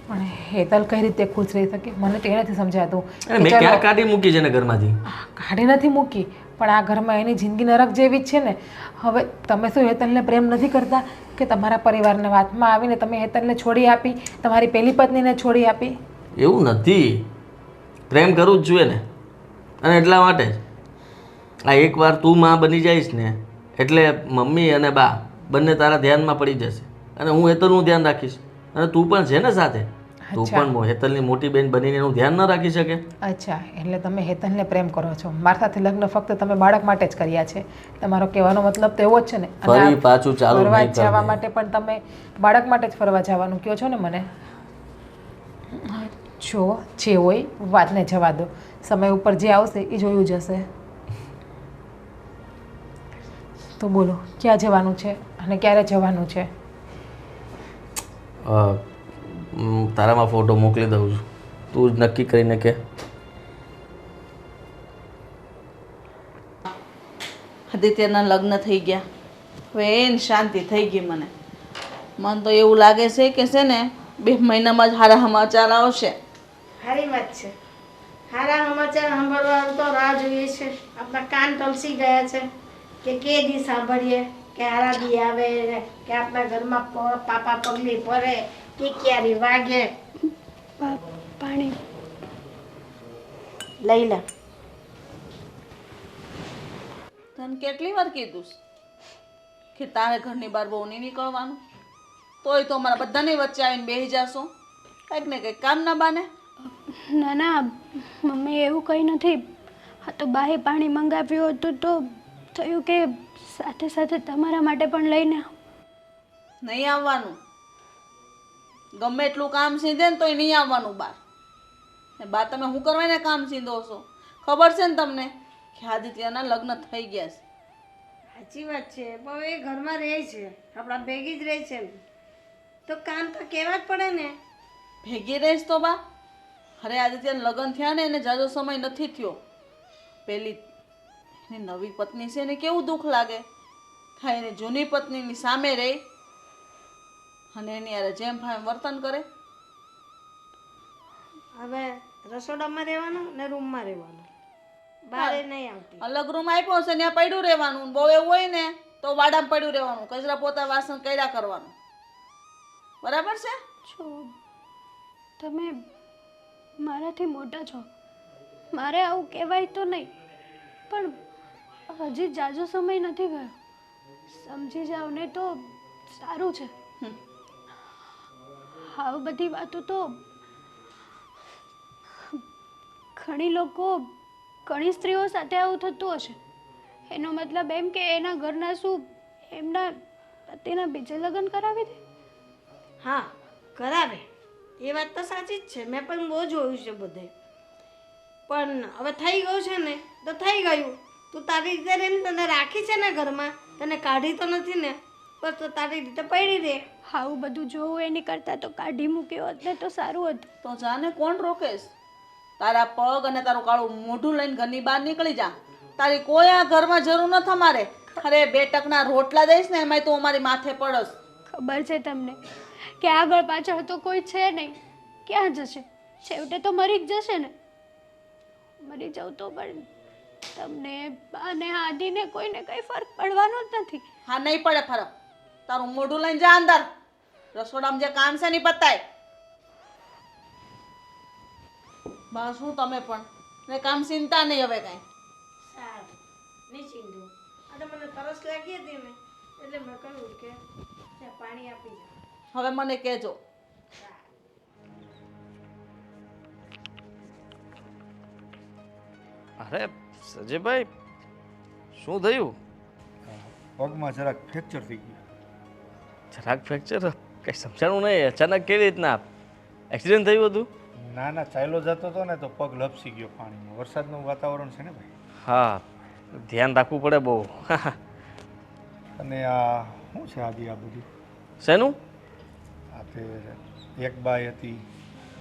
પણ હેતલ કઈ રીતે ખુશ રહી શકે મને તો એ નથી સમજાતું. અને મેં ક્યાં કાઢી મૂકી છે ને ઘરમાંથી? કાઢી નથી મૂકી, પણ આ ઘરમાં એની જિંદગી નરક જેવી જ છે ને. હવે તમે શું હેતલને પ્રેમ નથી કરતા કે તમારા પરિવારને વાતમાં આવીને તમે હેતલને છોડી આપી, તમારી પહેલી પત્નીને છોડી આપી? એવું નથી, પ્રેમ કરવું જ જોઈએ ને. અને એટલા માટે જ આ એકવાર તું માં બની જઈશ ને એટલે મમ્મી અને બા બંને તારા ધ્યાનમાં પડી જશે અને હું હેતલનું ધ્યાન રાખીશ. અને તું પણ છે ને સાથે, તું અચ્છા. પણ હેતલની મોટી બેન બનીને એનું ધ્યાન ન રાખી શકે? અચ્છા, એટલે તમે હેતલને પ્રેમ કરો છો. મારા સાથે લગ્ન ફક્ત તમે બાળક માટે જ કર્યા છે. તમારો કહેવાનો મતલબ તો એવો જ છે ને. અને ફરી આ પાછું ચાલુ ફરવા નહીં જવા કરજે. માટે પણ તમે બાળક માટે જ ફરવા જવાનું કહો છો ને મને. જો જે હોય વાતને જવા દો, સમય ઉપર જે આવશે એ જોયું જશે. તો બોલો ક્યાં જવાનું છે અને ક્યારે જવાનું છે? તારામાં ફોટો મોકલી દઉં છું, તું જ નક્કી કરીને કે. આદિત્યના લગ્ન થઈ ગયા, હવે એને શાંતિ થઈ ગઈ. મને તો એવું લાગે છે કે છે ને 2 મહિનામાં જ સારા સમાચાર આવશે. સારી વાત છે. સારા સમાચાર સાંભળવાનું તો રાહ જોઈએ છે. આપણા કાન તલસી ગયા છે કે દી સાંભળીએ કે હારા દી આવે ને કે આપણા ઘરમાં પાપા પગલી પડે કે ક્યારે વાગે. પાણી લઈ લે. તને કેટલી વાર કીધું છે કે તારે ઘરની બહાર બહુ નહીં નીકળવાનું? તોય તો અમારા બધાની વચ્ચે આવીને બેસી જાશો કંઈક ને કંઈક કામ ના બાને. ના ના મમ્મી એવું કંઈ નથી. હા તો બાએ પાણી મંગાવ્યું હતું તો થયું કે સાથે સાથે તમારા માટે પણ લઈને આવું. નહીં આવવાનું. ગમે એટલું કામ સીંધે ને તોય નહીં આવવાનું બહાર. ને બા તમે શું કરવા એને કામ સીંધો છો? ખબર છે ને તમને કે આદિત્યના લગ્ન થઈ ગયા છે? સાચી વાત છે, પણ એ ઘરમાં રહે છે, આપણા ભેગી જ રહે છે ને તો કામ તો કહેવા જ પડે ને. ભેગી રહીશ તો બા? અરે આદિત્યના લગ્ન થયા ને એને જાજો સમય નથી થયો. પેલી એની નવી પત્ની છે એને કેવું દુઃખ લાગે થાય એની જૂની પત્નીની સામે રહે અને એની યારે જેમ ભાઈ વર્તન કરે. હવે રસોડામાં રહેવાનું ને રૂમમાં રહેવાનું. બારે નહીં આવતી. અલગ રૂમ આપ્યો છે ત્યાં પડ્યું રહેવાનું. બહુ એવું હોય ને તો વાડામાં પડ્યું રહેવાનું. કચરા પોતા વાસણ કર્યા કરવાનું. બરાબર છે? જો તમે મારાથી મોટા છો, મારે આવું કહેવાય તો નહીં, પણ હજી જાજો સમય નથી ગયો. સમજી જાવ ને તો સારું છે. આ બધી વાતો તો ઘણી લોકો, ઘણી સ્ત્રીઓ સાથે આવું થતું હશે. એનો મતલબ એમ કે એના ઘરના શું એમના પતિના બીજે લગ્ન કરાવી દે? હા કરાવે, એ વાત તો સાચી જ છે. મેં પણ બહુ જોયું છે બધે. પણ હવે થઈ ગયું છે ને તો થઈ ગયું. તું તારી રીતે રહીને તને રાખી છે ને ઘરમાં, તને કાઢી તો નથી ને, બસ તો તારી રીતે પડી રહે. આવું બધું જોવું એની કરતાં તો કાઢી મૂક્યો હોત ને તો સારું હતું. તો જાને કોણ રોકેશ? તારા પગ અને તારું કાળું મોઢું લઈને ઘરની બહાર નીકળી જા. તારી કોઈ આ ઘરમાં જરૂર નથી અમારે. અરે 2 ટકના રોટલા દઈશ ને એમાંય તું અમારી માથે પડસ. ખબર છે તમને કે આગળ પાછળ તો કોઈ છે નહીં. ક્યાં જશે? છેવટે તો મરી જ જશે ને. મરી જાવ તો પણ તમને અને આદિને કોઈને કંઈ ફરક પડવાનો જ નથી. હા નહીં પડે ફરક. તારું મોઢું લઈને જા અંદર. રસોડામાં જે કામ છે ને પતાય. બસ શું તમે પણ ને કામ ચિંતા નહીં હવે કાંઈ. સારું નહીં ચીંધું. આ તો મને તરસ લાગી હતી ને એટલે મેં કહ્યું કે પાણી આપી જા. હવે મને કહેજો. અરે સજયભાઈ, શું થયું? પગમાં જરાક ફ્રેક્ચર થઈ ગયું. જરાક ફ્રેક્ચર? કંઈ સમજાણું નહીં. અચાનક કેવી રીતના એક્સિડન્ટ થયું હતું? ના ના, ચાલ્યો જતો હતો ને તો પગ લપસી ગયો પાણીમાં. વરસાદનું વાતાવરણ છે ને ભાઈ. હા, ધ્યાન રાખવું પડે બહુ. અને આ શું છે આદિ આ બધું? શેનું? આ તે એક બાઈ હતી,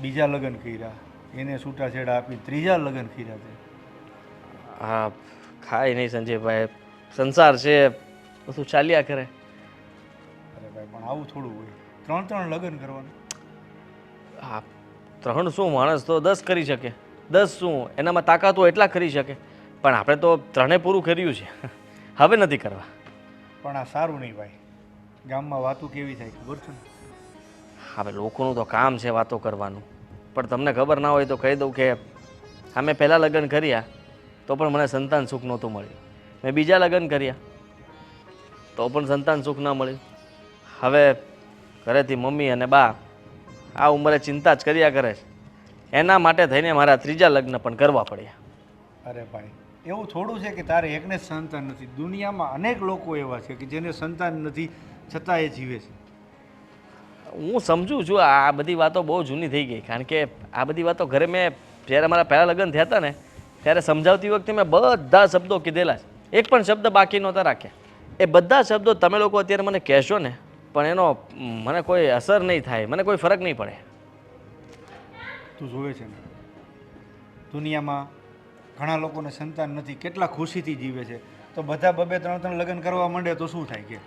બીજા લગ્ન કર્યા, એને છૂટાછેડા આપી ત્રીજા લગ્ન કર્યા છે. હા, ખાય નહીં સંજયભાઈ. સંસાર છે, બધું ચાલ્યા કરે. અરે ભાઈ પણ આવું થોડું હોય. 3 લગ્ન કરવાનું. હા, 3 શું, માણસ તો 10 કરી શકે. 10 શું, એનામાં તાકાત હોય એટલા કરી શકે. પણ આપણે તો 3 પૂરું કર્યું છે, હવે નથી કરવા. પણ આ સારું નહીં ભાઈ. ગામમાં વાતો કેવી થાય ખબર છે ને? હવે લોકોનું તો કામ છે વાતો કરવાનું. પણ તમને ખબર ના હોય તો કહી દઉં કે અમે પહેલાં લગ્ન કર્યા તો પણ મને સંતાન સુખ નહોતું મળ્યું. મેં બીજા લગ્ન કર્યા તો પણ સંતાન સુખ ના મળ્યું. હવે ઘરેથી મમ્મી અને બા આ ઉંમરે ચિંતા જ કર્યા કરે છે. એના માટે થઈને મારા 3જા લગ્ન પણ કરવા પડ્યા. અરે ભાઈ એવું થોડું છે કે તારે એકને જ સંતાન નથી. દુનિયામાં અનેક લોકો એવા છે કે જેને સંતાન નથી છતાં એ જીવે છે. હું સમજુ છું આ બધી વાતો બહુ જૂની થઈ ગઈ. કારણ કે આ બધી વાતો ઘરે મેં જ્યારે મારા પહેલાં લગ્ન થયા હતા ને ત્યારે સમજાવતી વખતે મેં બધા શબ્દો કીધેલા છે. એક પણ શબ્દ બાકી નહોતા રાખ્યા. એ બધા શબ્દો તમે લોકો અત્યારે મને કહેશો ને પણ એનો મને કોઈ અસર નહીં થાય, મને કોઈ ફરક નહીં પડે. તું જોવે છે ને દુનિયામાં ઘણા લોકોને સંતાન નથી, કેટલા ખુશીથી જીવે છે. તો બધા 2-3 લગ્ન કરવા માંડે તો શું થાય કે?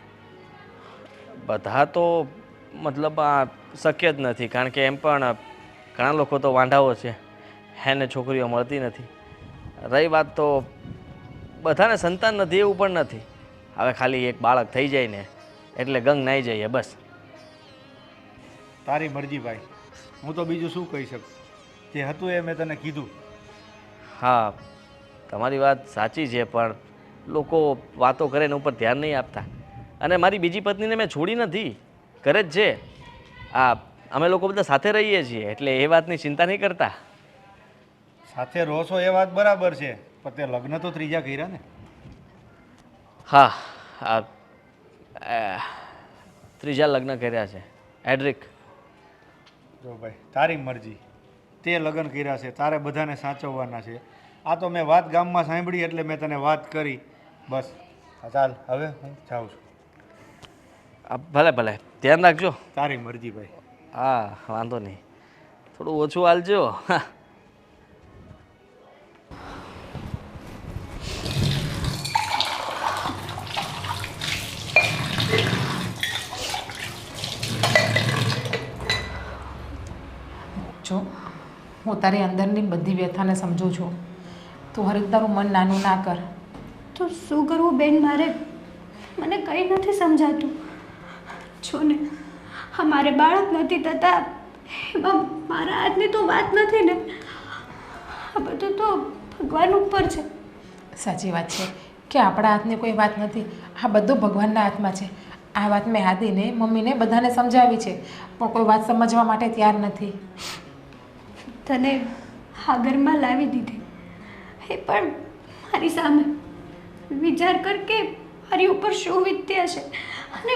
બધા તો મતલબ આ શક્ય જ નથી. કારણ કે એમ પણ ઘણા લોકો તો વાંઢાઓ છે, એને છોકરીઓ મળતી નથી. રહી વાત તો બધાને સંતાન નથી એવું પણ નથી. હવે ખાલી એક બાળક થઈ જાય ને એટલે ગંગ નાઈ જઈએ બસ. તારી મરજી ભાઈ, હું તો બીજું શું કહી શકું. જે હતું એ મેં તને કીધું. હા, તમારી વાત સાચી છે પણ લોકો વાતો કરે એના ઉપર ધ્યાન નહીં આપતા. અને મારી બીજી પત્નીને મેં છોડી નથી, ઘરે જ છે. અમે લોકો બધા સાથે રહીએ છીએ એટલે એ વાતની ચિંતા નહીં કરતા. સાથે રહો છો એ વાત બરાબર છે, પણ તે લગ્ન તો 3જા કર્યા ને? હા, 3જા લગ્ન કર્યા છે. એડ્રિક, જો ભાઈ તારી મરજી. તે લગ્ન કર્યા છે, તારે બધાને સાચવવાના છે. આ તો મેં વાત ગામમાં સાંભળી એટલે મેં તને વાત કરી બસ. ચાલ હવે હું જાઉં છું. ભલે ભલે, ધ્યાન રાખજો. તારી મરજી ભાઈ. હા, વાંધો નહીં. થોડું ઓછું હાલજો. હા, જો હું તારી અંદરની બધી વ્યથાને સમજું છું. તું હરીક તારું મન નાનું ના કર. તો શું કરવું બેન મારે? મને કંઈ નથી સમજાતું. જો ને અમારે બાળક નથી થતા એમાં મારા હાથની તો વાત નથી ને. આ બધું તો ભગવાન ઉપર છે. સાચી વાત છે કે આપણા હાથની કોઈ વાત નથી, આ બધું ભગવાનના હાથમાં છે. આ વાત મેં આદિને મમ્મીને બધાને સમજાવી છે, પણ કોઈ વાત સમજવા માટે તૈયાર નથી. તને આ ઘરમાં લાવી દીધી એ પણ મારી સામે. વિચાર કર કે મારી ઉપર શું વીતતી હશે, અને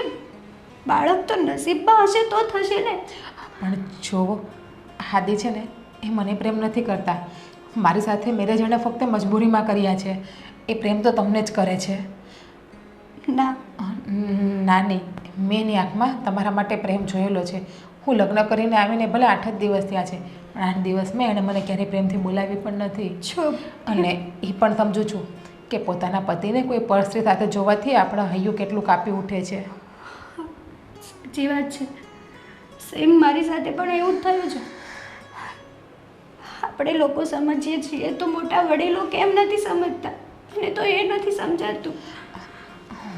બાળક તો નસીબમાં હશે તો થશે ને. પણ જો આદિ છે ને એ મને પ્રેમ નથી કરતા. મારી સાથે મેરેજ એણે ફક્ત મજબૂરીમાં કર્યા છે. એ પ્રેમ તો તમને જ કરે છે. ના, નાની, મેં એની આંખમાં તમારા માટે પ્રેમ જોયેલો છે. હું લગ્ન કરીને આવીને ભલે 8 જ દિવસ થયા છે, પણ 8 દિવસમાં એણે મને ક્યારેય પ્રેમથી બોલાવી પણ નથી. જો અને એ પણ સમજું છું કે પોતાના પતિને કોઈ પરસ્ત્રી સાથે જોવાથી આપણા હૈયું કેટલું કાપી ઉઠે છે. સાચી વાત છે. સેમ મારી સાથે પણ એવું જ થયું છે. આપણે લોકો સમજીએ છીએ તો મોટા વડીલો કેમ નથી સમજતા? મને તો એ નથી સમજાતું.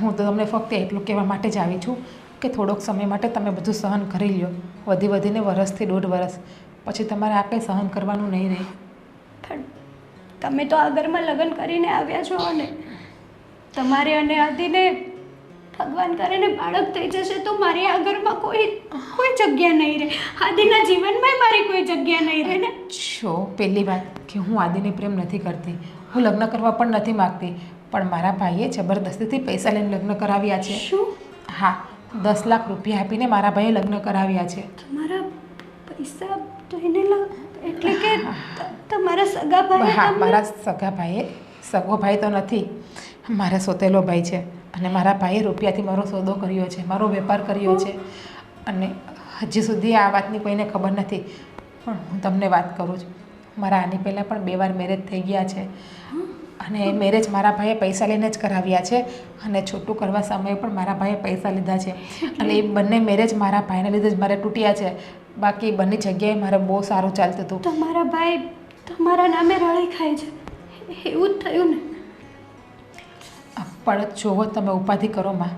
હું તો તમને ફક્ત એટલું કહેવા માટે જ આવી છું કે થોડોક સમય માટે તમે બધું સહન કરી લ્યો. વધીને વરસથી 1.5 વર્ષ પછી તમારે આ કંઈ સહન કરવાનું નહીં રહે. પણ તમે તો આ ઘરમાં લગ્ન કરીને આવ્યા છો અને તમારે અને આદિને ભગવાન કરીને બાળક થઈ જશે તો મારી આ ઘરમાં કોઈ જગ્યા નહીં રહે. આદિના જીવનમાં મારી કોઈ જગ્યા નહીં રહે ને. જો પહેલી વાત કે હું આદિને પ્રેમ નથી કરતી, હું લગ્ન કરવા પણ નથી માગતી, પણ મારા ભાઈએ જબરદસ્તીથી પૈસા લઈને લગ્ન કરાવ્યા છે. શું? હા, 10 લાખ રૂપિયા આપીને મારા ભાઈએ લગ્ન કરાવ્યા છે. તમારા પૈસા તો એને એટલે કે તમારા સગા ભાઈ? હા, મારા સગા ભાઈએ, સગો ભાઈ તો નથી, મારે સોતેલો ભાઈ છે. અને મારા ભાઈએ રૂપિયાથી મારો સોદો કર્યો છે, મારો વેપાર કર્યો છે. અને હજી સુધી આ વાતની કોઈને ખબર નથી, પણ હું તમને વાત કરું છું. મારા આની પહેલાં પણ 2 વાર મેરેજ થઈ ગયા છે. અને એ મેરેજ મારા ભાઈએ પૈસા લઈને જ કરાવ્યા છે. અને છૂટું કરવા સમયે પણ મારા ભાઈએ પૈસા લીધા છે. અને એ બંને મેરેજ મારા ભાઈને લીધે જ મારે તૂટ્યા છે. બાકી બંને જગ્યાએ મારે બહુ સારું ચાલતું હતું. તમારા ભાઈ તમારા નામે રળી ખાય છે એવું જ થયું ને? પણ જોવો, તમે ઉપાધિ કરો માં.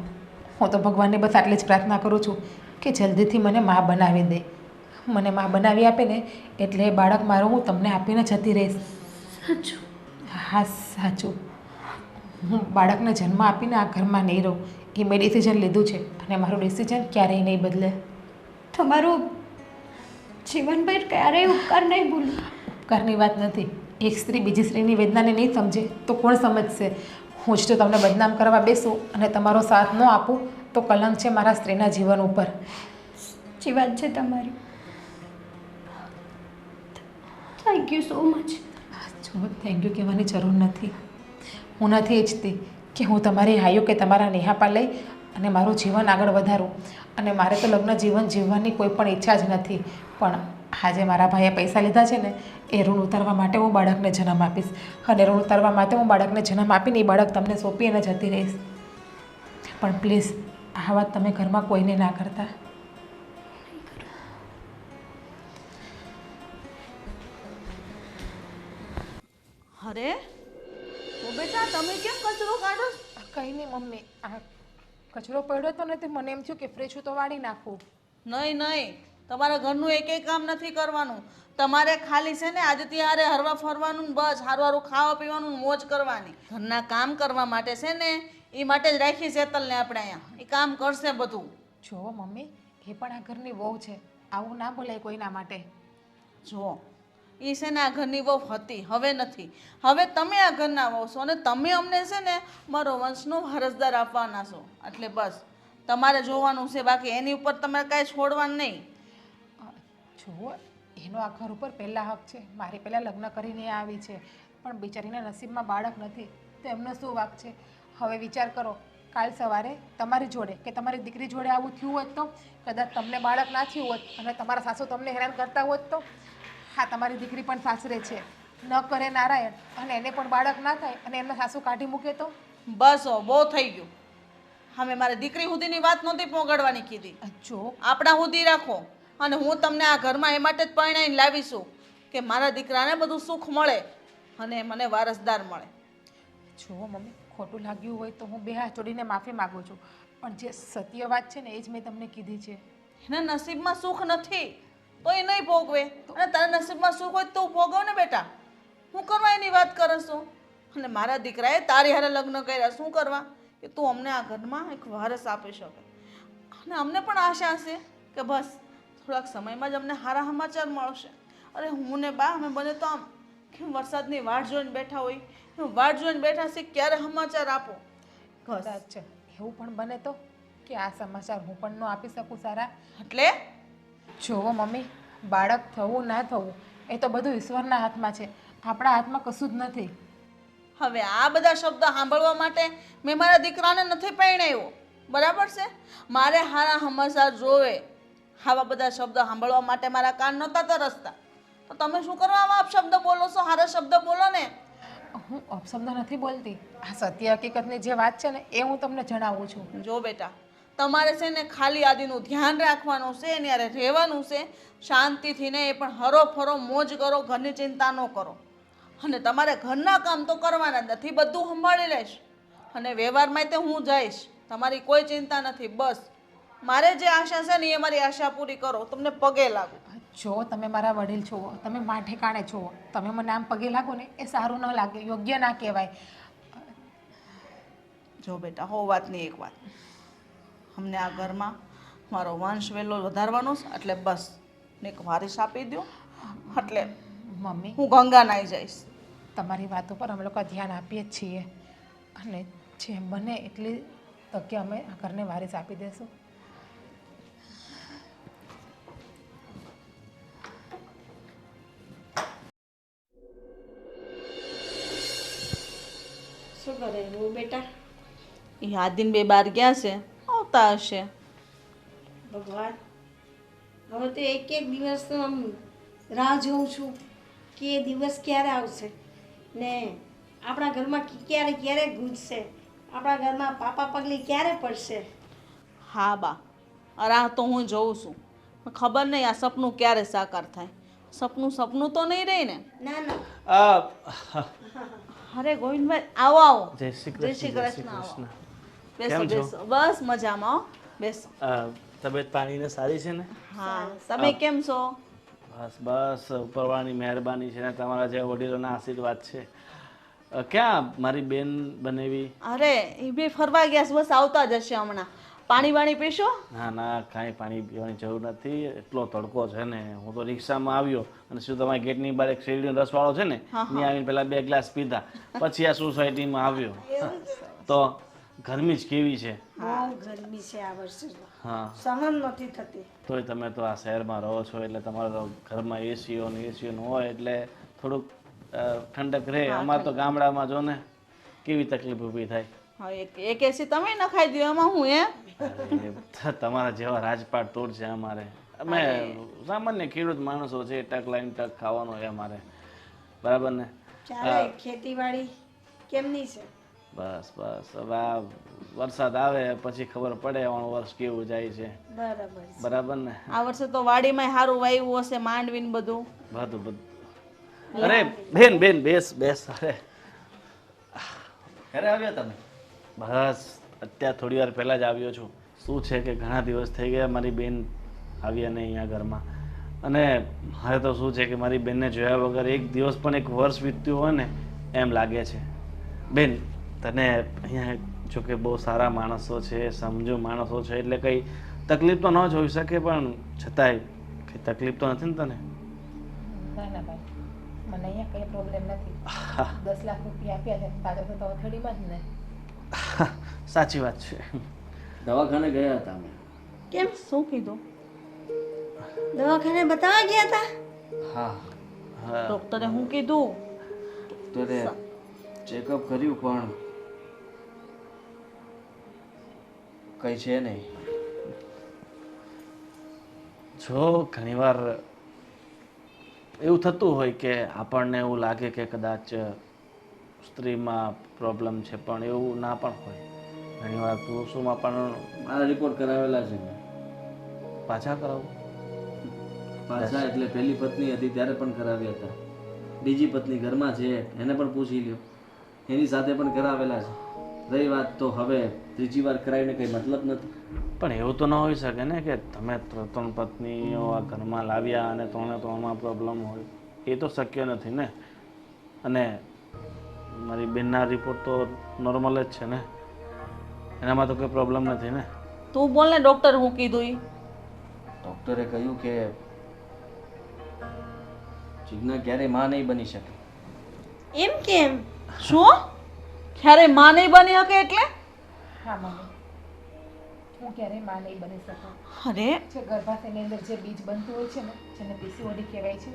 હું તો ભગવાનને બસ આટલી જ પ્રાર્થના કરું છું કે જલ્દીથી મને મા બનાવી દે. મને મા બનાવી આપે ને એટલે એ બાળક મારું હું તમને આપીને જતી રહીશ. સાચું? હા, સાચું. હું બાળકને જન્મ આપીને આ ઘરમાં નહીં રહું. એ મેં ડિસિઝન લીધું છે અને મારું ડિસિઝન ક્યારેય નહીં બદલે. તમારું જીવનભર ક્યારેય ઉપકાર નહીં ભૂલું. ઉપકારની વાત નથી. એક સ્ત્રી બીજી સ્ત્રીની વેદનાને નહીં સમજે તો કોણ સમજશે? હું જ તો તમને બદનામ કરવા બેસું અને તમારો સાથ ન આપું તો કલંક છે મારા સ્ત્રીના જીવન ઉપર. સાચી વાત છે તમારી. Thank you so much. જો, થેન્ક યુ કહેવાની જરૂર નથી. હું નથી ઈચ્છતી કે હું તમારી હાયો કે તમારા નેહાપા લઈ અને મારું જીવન આગળ વધારું. અને મારે તો લગ્ન જીવન જીવવાની કોઈ પણ ઈચ્છા જ નથી. પણ આજે મારા ભાઈએ પૈસા લીધા છે ને એ ઋણ ઉતારવા માટે હું બાળકને જન્મ આપીશ. અને ઋણ ઉતારવા માટે હું બાળકને જન્મ આપીને એ બાળક તમને સોંપીને જતી રહીશ. પણ પ્લીઝ આ વાત તમે ઘરમાં કોઈને ના કરતા. અરે ઓ બેટા, તમે કેમ કચરો કાઢો? કંઈ નહીં મમ્મી, આ કચરો પડ્યો તો નથી, મને એમ થયું કે ફ્રેશ તો વાળી નાખું. નહીં નહીં, તમારા ઘરનું એકેય કામ નથી કરવાનું. તમારે ખાલી છે ને આજે ત્યારે હરવા ફરવાનું ને બસ સારું સારું ખાવા પીવાનું ને મોજ કરવાની. ઘરના કામ કરવા માટે છે ને એ માટે જ રાખી શેતલને આપણે અહીંયા. એ કામ કરશે બધું. જુઓ મમ્મી, એ પણ આ ઘરની વહુ છે, આવું ના બોલાય કોઈના માટે. જુઓ, એ છે ને આ ઘરની વહુ હતી, હવે નથી. હવે તમે આ ઘરના વહુ છો અને તમે અમને છે ને મારો વંશનો વારસદાર આપવાના છો. એટલે બસ તમારે જોવાનું છે, બાકી એની ઉપર તમારે કાંઈ છોડવાનું નહીં. જુઓ, એનો આ ઘર ઉપર પહેલાં હક છે. મારી પહેલાં લગ્ન કરીને આવી છે, પણ બિચારીના નસીબમાં બાળક નથી તો એમનો શું વાંક છે? હવે વિચાર કરો, કાલ સવારે તમારી જોડે કે તમારી દીકરી જોડે આવું થયું હોત તો, કદાચ તમને બાળક ના થયું હોત અને તમારા સાસુ તમને હેરાન કરતા હોત તો? હા, તમારી દીકરી પણ સાસરે છે, ન કરે નારાયણ અને એને પણ બાળક ના થાય અને એમના સાસુ કાઢી મૂકે તો? બસ બહુ થઈ ગયું. હવે મારી દીકરી સુધીની વાત નહોતી પોગડવાની કીધી. જો આપણા સુધી રાખો. અને હું તમને આ ઘરમાં એ માટે જ પરણાઈને લાવીશું કે મારા દીકરાને બધું સુખ મળે. અને મને વારસદાર મળે. જુઓ મમ્મી, ખોટું લાગ્યું હોય તો હું બે હાથ જોડીને માફી માગું છું, પણ જે સત્ય વાત છે ને એ જ મેં તમને કીધી છે. એના નસીબમાં સુખ નથી તો એ નહીં ભોગવે, અને તારા નસીબમાં સુખ હોય તો તું ભોગવ ને બેટા. હું કરવા એની વાત કરસ તું? અને મારા દીકરાએ તારી હારે લગ્ન કર્યા, શું કરવા? કે તું અમને આ ઘરમાં એક વારસ આપી શકે. અને અમને પણ આશા છે કે બસ થોડાક સમયમાં જ અમને સારા સમાચાર મળશે. અરે હું ને બા અમે બને તો આમ કેમ વરસાદની વાટ જોઈને બેઠા હોય, એમ વાટ જોઈને બેઠા છે ક્યારે સમાચાર આપો. બસ કદાચ એવું પણ બને તો કે આ સમાચાર હું પણ ન આપી શકું સારા. એટલે જુઓ મમ્મી, બાળક થવું ના થવું એ તો બધું ઈશ્વરના હાથમાં છે, આપણા હાથમાં કશું જ નથી. હવે આ બધા શબ્દ સાંભળવા માટે મેં મારા દીકરાને નથી પરણાવ્યો, બરાબર છે? મારે હારા સમાચાર જોવે, આવા બધા શબ્દ સાંભળવા માટે મારા કાન નહોતા તરસતા. તો તમે શું કરવા આવા અપશબ્દ બોલો છો? સારા શબ્દ બોલો ને. હું અપશબ્દ નથી બોલતી, આ સત્ય હકીકતની જે વાત છે ને એ હું તમને જણાવું છું. જો બેટા, તમારે છે ને ખાલી આદિનું ધ્યાન રાખવાનું છે, એની હારે રહેવાનું છે શાંતિથી, ને એ પણ હરો ફરો મોજ કરો, ઘરની ચિંતા ન કરો. અને તમારે ઘરના કામ તો કરવાના જ નથી, બધું સંભાળી લઈશ. અને વ્યવહારમાં તે હું જઈશ, તમારી કોઈ ચિંતા નથી. બસ મારે જે આશા છે ને એ મારી આશા પૂરી કરો, તમને પગે લાગુ. જો તમે મારા વડીલ છો, તમે મા ઠેકાણે છો, તમે મને આમ પગે લાગો ને એ સારું ન લાગે, યોગ્ય ના કહેવાય. જો બેટા, હો વાતની એક વાત, અમને આ ઘરમાં મારો વંશ વેલો વધારવાનો છે, એટલે બસ એક વારિસ આપી દો, એટલે મમ્મી, હું ગંગા નાઈ જઈશ. તમારી વાત ઉપર અમે લોકો ધ્યાન આપીએ જ છીએ, અને જેમ બને એટલી તકે અમે આ ઘરને વારિસ આપી દઈશું. શું કરે હું બેટા? એ આદિન બે બાર ગયા છે, આવતા હશે. ભગવાન, હવે તો એક એક દિવસ તો આમ રાહ જોઉં છું કે એ દિવસ ક્યારે આવશે ને આપણા ઘરમાં ક્યારે ક્યારે ગૂંજશે, આપણા ઘરમાં પાપા પગલી ક્યારે પડશે. હા બા, રાહ તો હું જોઉં છું, પણ ખબર નહીં આ સપનું ક્યારે સાકાર થાય. સપનું સપનું તો નહીં રહી ને. ના ના, અરે ગોવિંદભાઈ, આવો આવો. જય શ્રી જય શ્રી કૃષ્ણ, કૃષ્ણ, જય શ્રી આવો. કૃષ્ણ. બેસો કેમ છો? બેસો, બસ મજામાં હો. બેસો. તબિયત પાણીને સારી છે ને? હા, તમે કેમ છો? બસ બસ, ઉપરવાળાની મહેરબાની છે ને તમારા જેવા વડીલોના આશીર્વાદ છે. ક્યાં મારી બેન બનેવી? અરે એ બી ફરવા ગયા છે, બસ આવતા જ હશે હમણાં. પાણી વાણી પીશો? ના ના, કાંઈ પાણી પીવાની જરૂર નથી, એટલો તડકો છે ને. હું તો રિક્ષામાં આવ્યો અને શું તમારી ગેટની બહાર એક શેરડીનો રસવાળો છે ને, ત્યાં આવીને પહેલાં 2 ગ્લાસ પીધા, પછી આ સોસાયટીમાં આવ્યો. તો ગરમી જ કેવી છે. બહુ ગરમી છે આ વર્ષે તો. હા, સહન નથી થતી. તોય તમે તો આ શહેરમાં રહો છો એટલે તમારા તો ઘરમાં એસીઓ ને હોય એટલે થોડુંક ઠંડક રહે. અમારે તો ગામડામાં જો ને કેવી તકલીફ ઊભી થાય. હા, એક એસી તમે નખાઈ દો, એમાં હું હે. અરે, તમારા જેવા રાજપાટ તોડ છે અમારે. અમે સામાન્ય ખેડૂત માણસો છે, ટક લાઈન ટક ખાવાનો છે અમારે, બરાબર ને? ચાલે, ખેતીવાડી કેમની છે? બસ બસ, હવે આ વરસાદ આવે પછી ખબર પડે આવવાનું વર્ષ કેવું જાય છે, બરાબર છે. બરાબર ને? આ વર્ષે તો વાડીમાં સારું વાવ્યું હશે, માંડવીને બધું. બધું બધું. અરે બેન બેન, બેસ બેસ. અરે ક્યારે આવ્યા તમે? બસ અત્યારે થોડી વાર પહેલાં જ આવ્યો છું. શું છે કે ઘણા દિવસ થઈ ગયા મારી બેન આવ્યા નહીં અહીંયા ઘરમાં, અને મારે તો શું છે કે મારી બેનને જોયા વગર એક દિવસ પણ એક વર્ષ વીત્યું હોય ને એમ લાગે છે. બેન, તને અહીંયા જો કે બહુ સારા માણસો છે, સમજુ માણસો છે, એટલે કંઈ તકલીફ તો ન જોઈ શકે, પણ છતાંય કંઈ તકલીફ તો નથી ને તને? ના ના ભાઈ, મને અહીંયા કંઈ પ્રોબ્લેમ નથી. 10 લાખ રૂપિયા આપ્યા છે, પાછળ તો અથડીમાં જ ને. સાચી વાત છે. દવાખાને ગયા હતા અમે. કેમ, શું કીધું? દવાખાને બતાવવા ગયા હતા? હા, હા, ડોક્ટરે શું કીધું? ડોક્ટરે ચેકઅપ કર્યું પણ કંઈ છે નહીં. જો ઘણીવાર એવું થતું હોય કે આપણને એવું લાગે કે કદાચ સ્ત્રીમાં પ્રોબ્લેમ છે, પણ એવું ના પણ હોય. ઘણીવાર પુરુષોમાં પણ. મારા રિપોર્ટ કરાવેલા છે મેં. પાછા કરાવો. પાછા એટલે પહેલી પત્ની હતી ત્યારે પણ કરાવ્યા હતા. બીજી પત્ની ઘરમાં છે, એને પણ પૂછી લ્યો. એની સાથે પણ કરાવેલા છે. રહી વાત તો હવે ત્રીજી વાર કરાવીને કંઈ મતલબ નથી. પણ એવું તો ન હોઈ શકે ને કે તમે ત્રણ પત્નીઓ આ ઘરમાં લાવ્યા અને ત્રણમાં પ્રોબ્લેમ હોય. એ તો શક્ય નથી ને. અને મારી બેનના રિપોર્ટ તો નોર્મલ જ છે ને, એનામાં તો કોઈ પ્રોબ્લેમ નથી ને. તું બોલ ને ડૉક્ટર હું કીધું ઈ. ડૉક્ટરે કહ્યું કે જીજ્ઞા ક્યારેય માં નહીં બની શકે. એમ કેમ? શું? ક્યારે માં નહીં બની શકે એટલે? હા મમ્મી, હું ક્યારેય માં નહીં બની શકું. અરે જે ગર્ભાશયની અંદર જે બીજ બનતું હોય છે ને, જેને પીસીઓડી કહેવાય છે,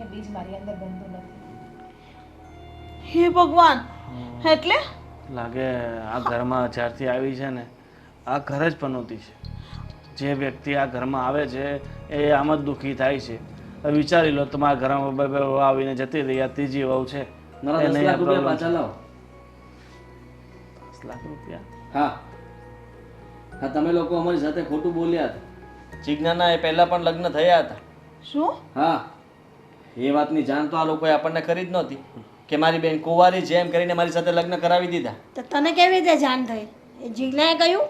એ બીજ મારી અંદર બનતું નથી. હે ભગવાન, એટલે લાગે આ ઘરમાં જ્યારથી આવી છે ને, આ ઘર જ પનોતી છે. જે વ્યક્તિ આ ઘરમાં આવે છે એ આમ જ દુઃખી થાય છે. હવે વિચારી લો, તમારા ઘરમાં બે વહુ આવીને જતી રહી, આ ત્રીજી વહુ છે. મારા એને 10 લાખ problem રૂપિયા પાછા છે. લાવો. 10 લાખ રૂપિયા? હા હા, તમે લોકો અમારી સાથે ખોટું બોલ્યા હતા. જીજ્ઞાના એ પહેલા પણ લગ્ન થયા હતા. શું? હા, એ વાતની જાણ તો આ લોકોએ આપણને કરી જ નહોતી કે મારી બેન કુંવારી છે એમ કરીને મારી સાથે લગ્ન કરાવી દીધા. તો તને કેવી રીતે જાણ થઈ? એ જીજ્ઞાએ કહ્યું?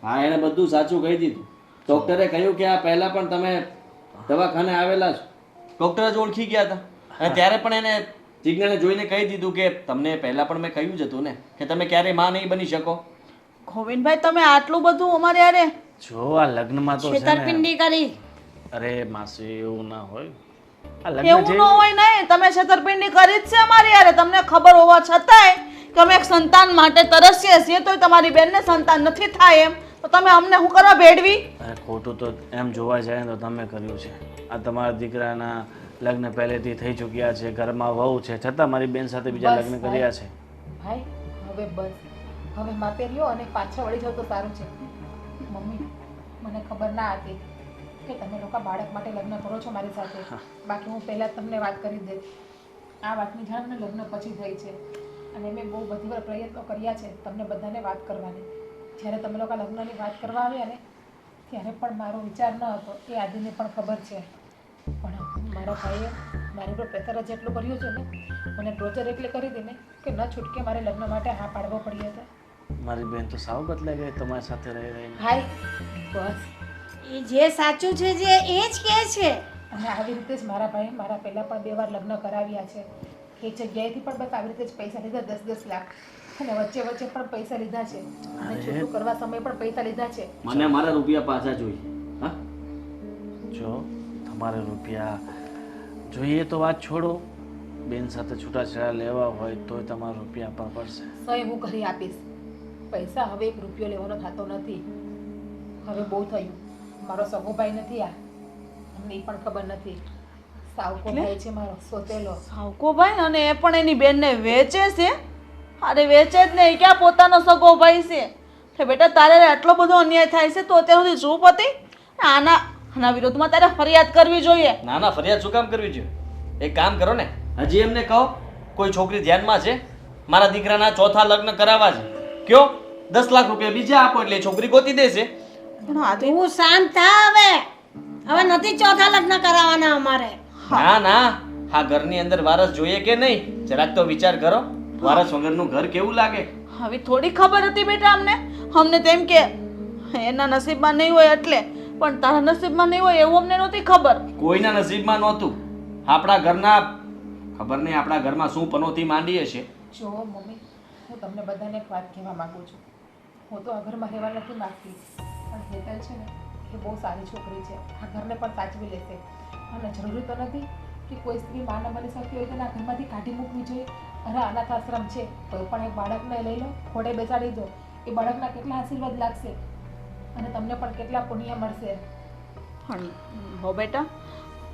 હા, એણે બધું સાચું કહી દીધું. ડૉક્ટરે કહ્યું કે આ પહેલા પણ તમે દવાખાને આવેલા છો. ડૉક્ટર જ ઓળખી ગયા હતા અને ત્યારે પણ એને જીજ્ઞાને જોઈને કહી દીધું કે તમને પહેલા પણ મેં કહ્યું જ હતું ને કે તમે ક્યારેય માં નહીં બની શકો. ગોવિંદભાઈ તમે આટલું બધું અમારે યારે જો આ લગ્નમાં તો છે ને, છેતરપિંડી કરી. અરે માસી એવું ના હોય. આ લગ્ન એવું જે ન હોય નહીં, તમે છેતરપિંડી કરી જ છે અમારી યારે. તમને ખબર હોવા છતાંય કે અમે એક સંતાન માટે તરસીએ છીએ, તોય તમારી બેનને સંતાન નથી થાય એમ તો તમે અમને શું કરવા ભેળવી? અરે ખોટું તો એમ જોવા જાય ને તો તમે કર્યું છે. આ તમારા દીકરાના લગ્ન પહેલેથી થઈ ચૂક્યા છે, ઘરમાં વહુ છે, છતાં મારી બેન સાથે બીજા બસ લગ્ન ભાઈ. કર્યા છે. ભાઈ હવે બસ, હવે માપે રહ્યો અને પાછા વળી જાવ તો સારું છે. મમ્મી, મને ખબર ના હતી કે તમે લોકો બાળક માટે લગ્ન કરો છો મારી સાથે. બાકી હું પહેલાં જ તમને વાત કરી દે. આ વાતની જાણ મને લગ્ન પછી થઈ છે અને મેં બહુ બધી વાર પ્રયત્નો કર્યા છે તમને બધાને વાત કરવાની. જ્યારે તમે લોકો લગ્નની વાત કરવા આવ્યા ને ત્યારે પણ મારો વિચાર ન હતો, એ આદિને પણ ખબર છે. પણ મારા ભાઈએ મારી પર પ્રેશર જ એટલું કર્યું છે ને, મને ટોર્ચર એટલે કરી દે ને કે ન છૂટકે મારે લગ્ન માટે હા પાડવો પડ્યો હતો. મારી બેન તો સાવ બદલાઈ ગઈ તમારી સાથે રહી રહીને. ભાઈ બસ, એ જે સાચું છે જે એ જ કહે છે. અને આવી રીતે જ મારા ભાઈ મારા પહેલાં પણ 2 વાર લગ્ન કરાવ્યા છે. એ જગ્યાએથી પણ બસ આવી રીતે જ પૈસા લીધા 10-10 લાખ, અને વચ્ચે વચ્ચે પણ પૈસા લીધા છે અને છૂટું કરવા સમયે પણ પૈસા લીધા છે. મને મારા રૂપિયા પાછા જોઈએ. હા, જો તમારે રૂપિયા જોઈએ તો વાત છોડો, બેન સાથે છૂટાછેડા લેવા હોય તોય તમારે રૂપિયા આપવા પડશે. સહી હું ઘરે આપીશ. પૈસા હવે 1 રૂપિયો લેવાનો થતો નથી. હવે બહુ થયું. મારો સગો ભાઈ નથી આ, અમને એ પણ ખબર નથી. સાવકો ભાઈ છે મારો, સોતેલો. સાવકોભાઈ, અને એ પણ એની બેનને વેચે છે? અરે વેચે જ નહીં, ક્યાં પોતાનો સગો ભાઈ છે? તો બેટા તારે આટલો બધો અન્યાય થાય છે તો અત્યાર સુધી ચૂપ હતી? આના વિરોધમાં તારે ફરિયાદ કરવી જોઈએ. ના ના, ફરિયાદ શું કામ કરવી જોઈએ? એક કામ કરો ને, હજી એમને કહો કોઈ છોકરી ધ્યાનમાં છે, મારા દીકરાના ચોથા લગ્ન કરાવવા છે, કયો 10 લાખ રૂપિયા બીજા આપો એટલે એ છોકરી ગોતી દેશે. પણ આદિ તું શાંત થા હવે. હવે નથી ચોથા લગ્ન કરાવવાના અમારે. ના ના, આ ઘરની અંદર વારસ જોઈએ કે નહીં જરાક તો વિચાર કરો. વારસ વગરનું ઘર કેવું લાગે? હવે થોડી ખબર હતી બેટા અમને તેમ કે એના નસીબમાં નહીં હોય એટલે, પણ તારા નસીબમાં નહીં હોય એવું અમને નહોતી ખબર. કોઈના નસીબમાં નહોતું. આપણા ઘરના ખબર નહીં આપણા ઘરમાં શું પનોતી માંડી હશે. જો મમ્મી, હું તમને બધાને એક વાત કહેવા માંગુ છું. હું તો આ ઘરમાં રહેવા નથી માંગતી, પણ હેતલ છે ને એ બહુ સારી છોકરી છે. આ ઘરને પણ સાચવી લેશે અને જરૂરી તો નથી કે કોઈ સ્ત્રી માના બની શકતી હોય તો આ ઘરમાંથી કાઢી મૂકવી જોઈએ. અરે અનાથ આશ્રમ છે, કોઈ પણ એક બાળકને લઈ લો, ખોડે બેસાડી દો, એ બાળકના કેટલા આશીર્વાદ લાગશે અને તમને પણ કેટલા પુણ્ય મળશે. પણ હો બેટા,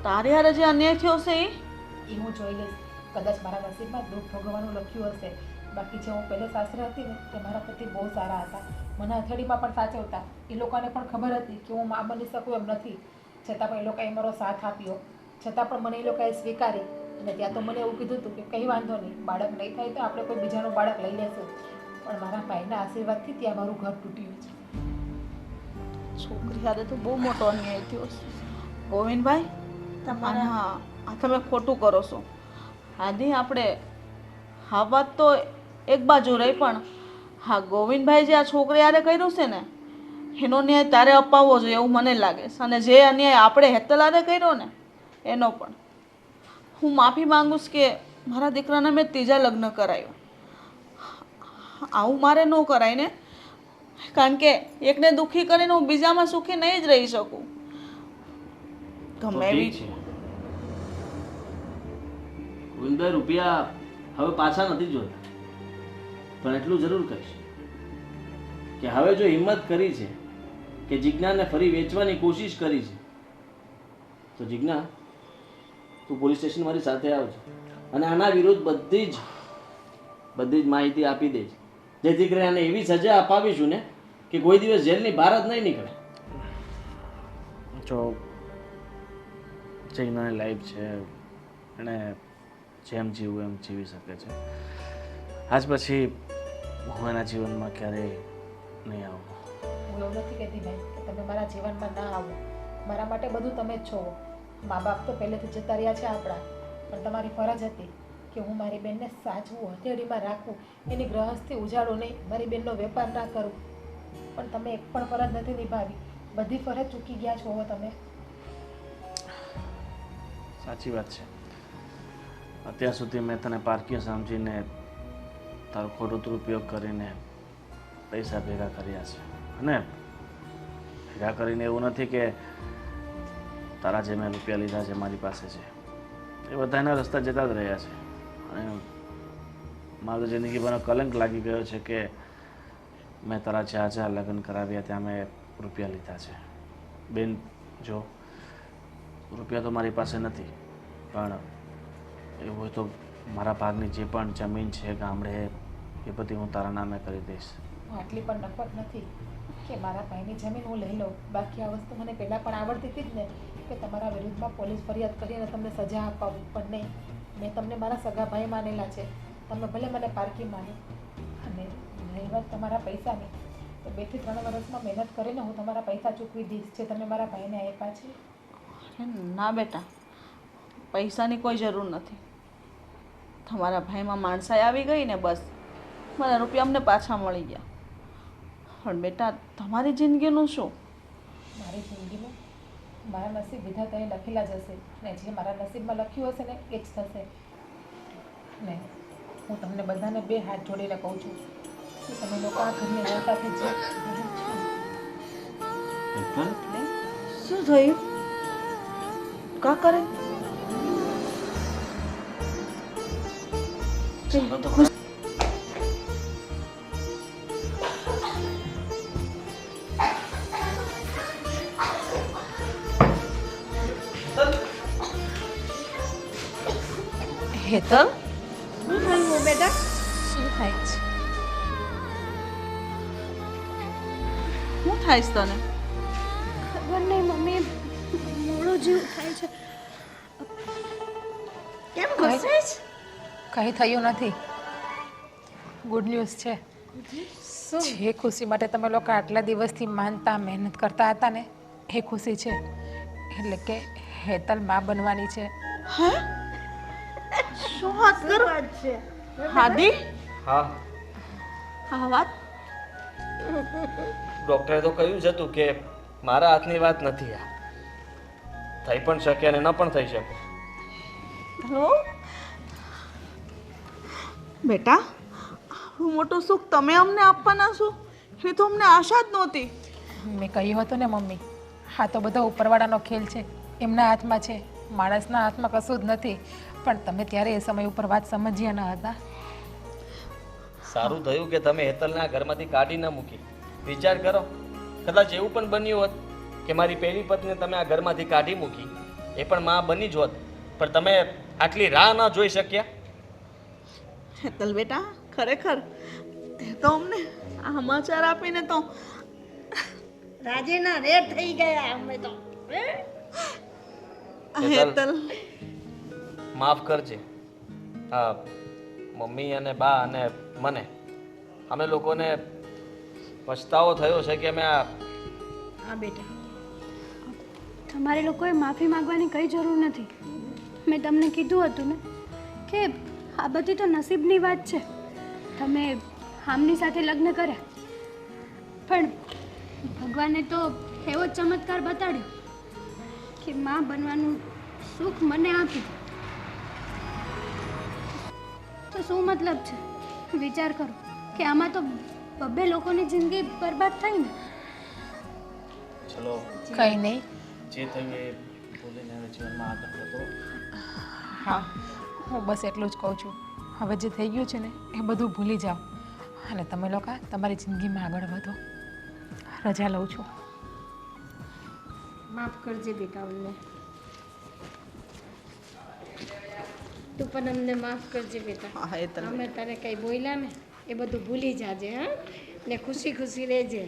તારે હારે જે અન્યાય થયો છે એ હું જોઈ લઈશ. કદાચ મારા નસીબમાં દુઃખ ભોગવવાનું લખ્યું હશે. બાકી જે હું પહેલે સાસરે હતી ને તે મારા પતિ બહુ સારા હતા, મને હથેળીમાં પણ સાચવતા. એ લોકોને પણ ખબર હતી કે હું મા બની શકું એમ નથી, છતાં પણ એ લોકોએ મારો સાથ આપ્યો. છતાં પણ મને એ લોકોએ સ્વીકારી અને ત્યાં તો મને એવું કીધું હતું કે કંઈ વાંધો નહીં, બાળક નહીં થાય તો આપણે કોઈ બીજાનું બાળક લઈ લેશું. પણ મારા ભાઈના આશીર્વાદથી ત્યાં મારું ઘર તૂટ્યું છે. છોકરી હારે તો બહુ મોટો અન્યાય થયો છે. ગોવિંદભાઈ, આ તમે ખોટું કરો છો. આદિ આપણે હા વાત તો એક બાજુ રહી, પણ હા ગોવિંદભાઈ જે આ છોકરી હારે કર્યું છે ને એનો ન્યાય તારે અપાવવો જોઈએ એવું મને લાગે છે. અને જે અન્યાય આપણે હેતલ હારે કર્યો ને એનો પણ હું માફી માંગુ છું કે મારા દીકરાને મેં ત્રીજા લગ્ન કરાવ્યું. આવું મારે ન કરાય ને, કારણ કે એકને દુઃખી કરીને હું બીજામાં સુખી નહીં જ રહી શકું. તો ગમે ઠીક એવી છે ગોવિંદભાઈ, રૂપિયા હવે પાછા નથી જોતા, પણ એટલું જરૂર કહીશ કે હવે જો હિંમત કરી છે કે જીજ્ઞાને ફરી વેચવાની કોશિશ કરી છે, તો જીજ્ઞા તું પોલીસ સ્ટેશન મારી સાથે આવજે અને આના વિરુદ્ધ બધી જ માહિતી આપી દેજે, જેથી કરીને આને એવી સજા અપાવીશું ને કે કોઈ દિવસ જેલની બહાર જ નહીં નીકળે. જો જીજ્ઞાની લાઈફ છે, એણે જેમ જીવવું એમ જીવી શકે છે. આજ પછી હું એના જીવનમાં ક્યારેય નહીં આવું. હું એવું નથી કહેતી ભાઈ કે તમે મારા જીવનમાં ના આવો. મારા માટે બધું તમે જ છો. મા બાપ તો પહેલેથી જતા રહ્યા છે આપણા, પણ તમારી ફરજ હતી કે હું મારી બેનને સાચવું, હથેળીમાં રાખું, એની ગ્રહસ્થી ઉજાડું નહીં, મારી બેનનો વેપાર ના કરું. પણ તમે એક પણ ફરજ નથી નિભાવી. બધી ફરજ ચૂકી ગયા છો હવે તમે. સાચી વાત છે. અત્યાર સુધી મેં તને પારકીય સમજીને તારો ખોટો દુરુપયોગ કરીને પૈસા ભેગા કર્યા છે. અને ભેગા કરીને એવું નથી કે તારા જે મેં રૂપિયા લીધા છે મારી પાસે છે એ બધા એના રસ્તા જતા જ રહ્યા છે. અને મારું જિંદગીભરનો કલંક લાગી ગયો છે કે મેં તારા જ્યાં લગ્ન કરાવ્યા ત્યાં મેં રૂપિયા લીધા છે. બેન જો રૂપિયા તો મારી પાસે નથી, પણ એવું હોય તો મારા ભાગની જે પણ જમીન છે ગામડે એ બધી હું તારા નામે કરી દઈશ. હું આટલી પણ નફત નથી કે મારા ભાઈની જમીન હું લઈ લઉં. બાકી આ વસ્તુ મને પહેલાં પણ આવડતી હતી જ ને કે તમારા વિરુદ્ધમાં પોલીસ ફરિયાદ કરીને તમને સજા અપાવું. પણ નહીં, મેં તમને મારા સગા ભાઈ માનેલા છે. તમે ભલે મને પારકી માનો. અને રહી વાત તમારા પૈસાની, તો 2 થી 3 વર્ષમાં મહેનત કરીને હું તમારા પૈસા ચૂકવી દઈશ જે તમે મારા ભાઈને આપ્યા છે. અરે ના બેટા, પૈસાની કોઈ જરૂર નથી. તમારા ભાઈમાં માણસાઈ આવી ગઈ ને બસ મારા રૂપિયા અમને પાછા મળી ગયા. પણ બેટા તમારી જિંદગીનું શું? મારી જિંદગીમાં મારા નસીબ વિધાતાએ લખેલા જ હશે, ને જે મારા નસીબમાં લખ્યું હશે ને એ જ થશે. ને હું તમને બધાને 2 હાથ જોડીને કહું છું કે તમે લોકો આ ઘરની વહુ સાથે જે શું થયું? કા કરે? હેતલ, શું થયું બેટા? શું થાય છે? શું થાય છે તને? ખબર નહીં મમ્મી, મોડો જીવ થાય છે. કેમ ગુસ્સે છે? કંઈ થયું નથી. ગુડ ન્યૂઝ છે. જે ખુશી માટે તમે લોકો આટલા દિવસથી માનતા મહેનત કરતા હતા ને એ ખુશી છે. એટલે કે હેતલ માં બનવાની છે. હે? શું વાત કરો? છે હાદી હા, આ વાત ડૉક્ટરે તો કહ્યું જ હતું કે મારા હાથની વાત નથી. આ થઈ પણ શકે અને ન પણ થઈ શકે. હેલો બેટા, આવું મોટું સુખ તમે અમને આપવાના છો એ તો અમને આશા જ નહોતી. મેં કહ્યું હતું ને મમ્મી, હા તો બધો ઉપરવાળાનો ખેલ છે, એમના હાથમાં છે, માણસના હાથમાં કશું જ નથી. પણ તમે ત્યારે એ સમય ઉપર વાત સમજ્યા ન હતા. સારું થયું કે તમે હેતલને આ ઘરમાંથી કાઢી ન મૂકી. વિચાર કરો, કદાચ એવું પણ બન્યું હોત કે મારી પહેલી પત્નીને તમે આ ઘરમાંથી કાઢી મૂકી, એ પણ માં બની જ હોત, પણ તમે આટલી રાહ ન જોઈ શક્યા. હેતલ બેટા, ખરેખર તે તો અમને આ સમાચાર આપીને તો રાજેના રેડ થઈ ગયા અમે તો. હેતલ માફ કરજે. હા, મમ્મી અને બા અને મને, અમે લોકોને પછતાવો થયો છે કે અમે આ હા બેટા, તમારે લોકોએ માફી માંગવાની કંઈ જરૂર નથી. મેં તમને કીધું હતું ને કે આ બધી તો નસીબની વાત છે. તમે આમની સાથે લગ્ન કર્યા, પણ ભગવાને તો એવો જ ચમત્કાર બતાડ્યો કે માં બનવાનું સુખ મને આપ્યું. તો શું મતલબ છે? વિચાર કરો કે આમાં તો બબ્બે લોકોની જિંદગી બરબાદ થઈ ને. ચલો કંઈ નહીં. જે થયું એ ભૂલીને હવે જીવનમાં આગળ વધો. હા, હું બસ એટલું જ કહું છું. હવે જે થઈ ગયું છે ને એ બધું ભૂલી જાઓ અને તમે લોકો તમારી જિંદગીમાં આગળ વધો. રજા લઉં છું. માફ કરજે બેટા, અમને તું પણ અમને માફ કરજે બેટા. હા એ તને અમે તને કંઈ બોલ્યા ને એ બધું ભૂલી જાજે. હા, ને ખુશી ખુશી રહેજે.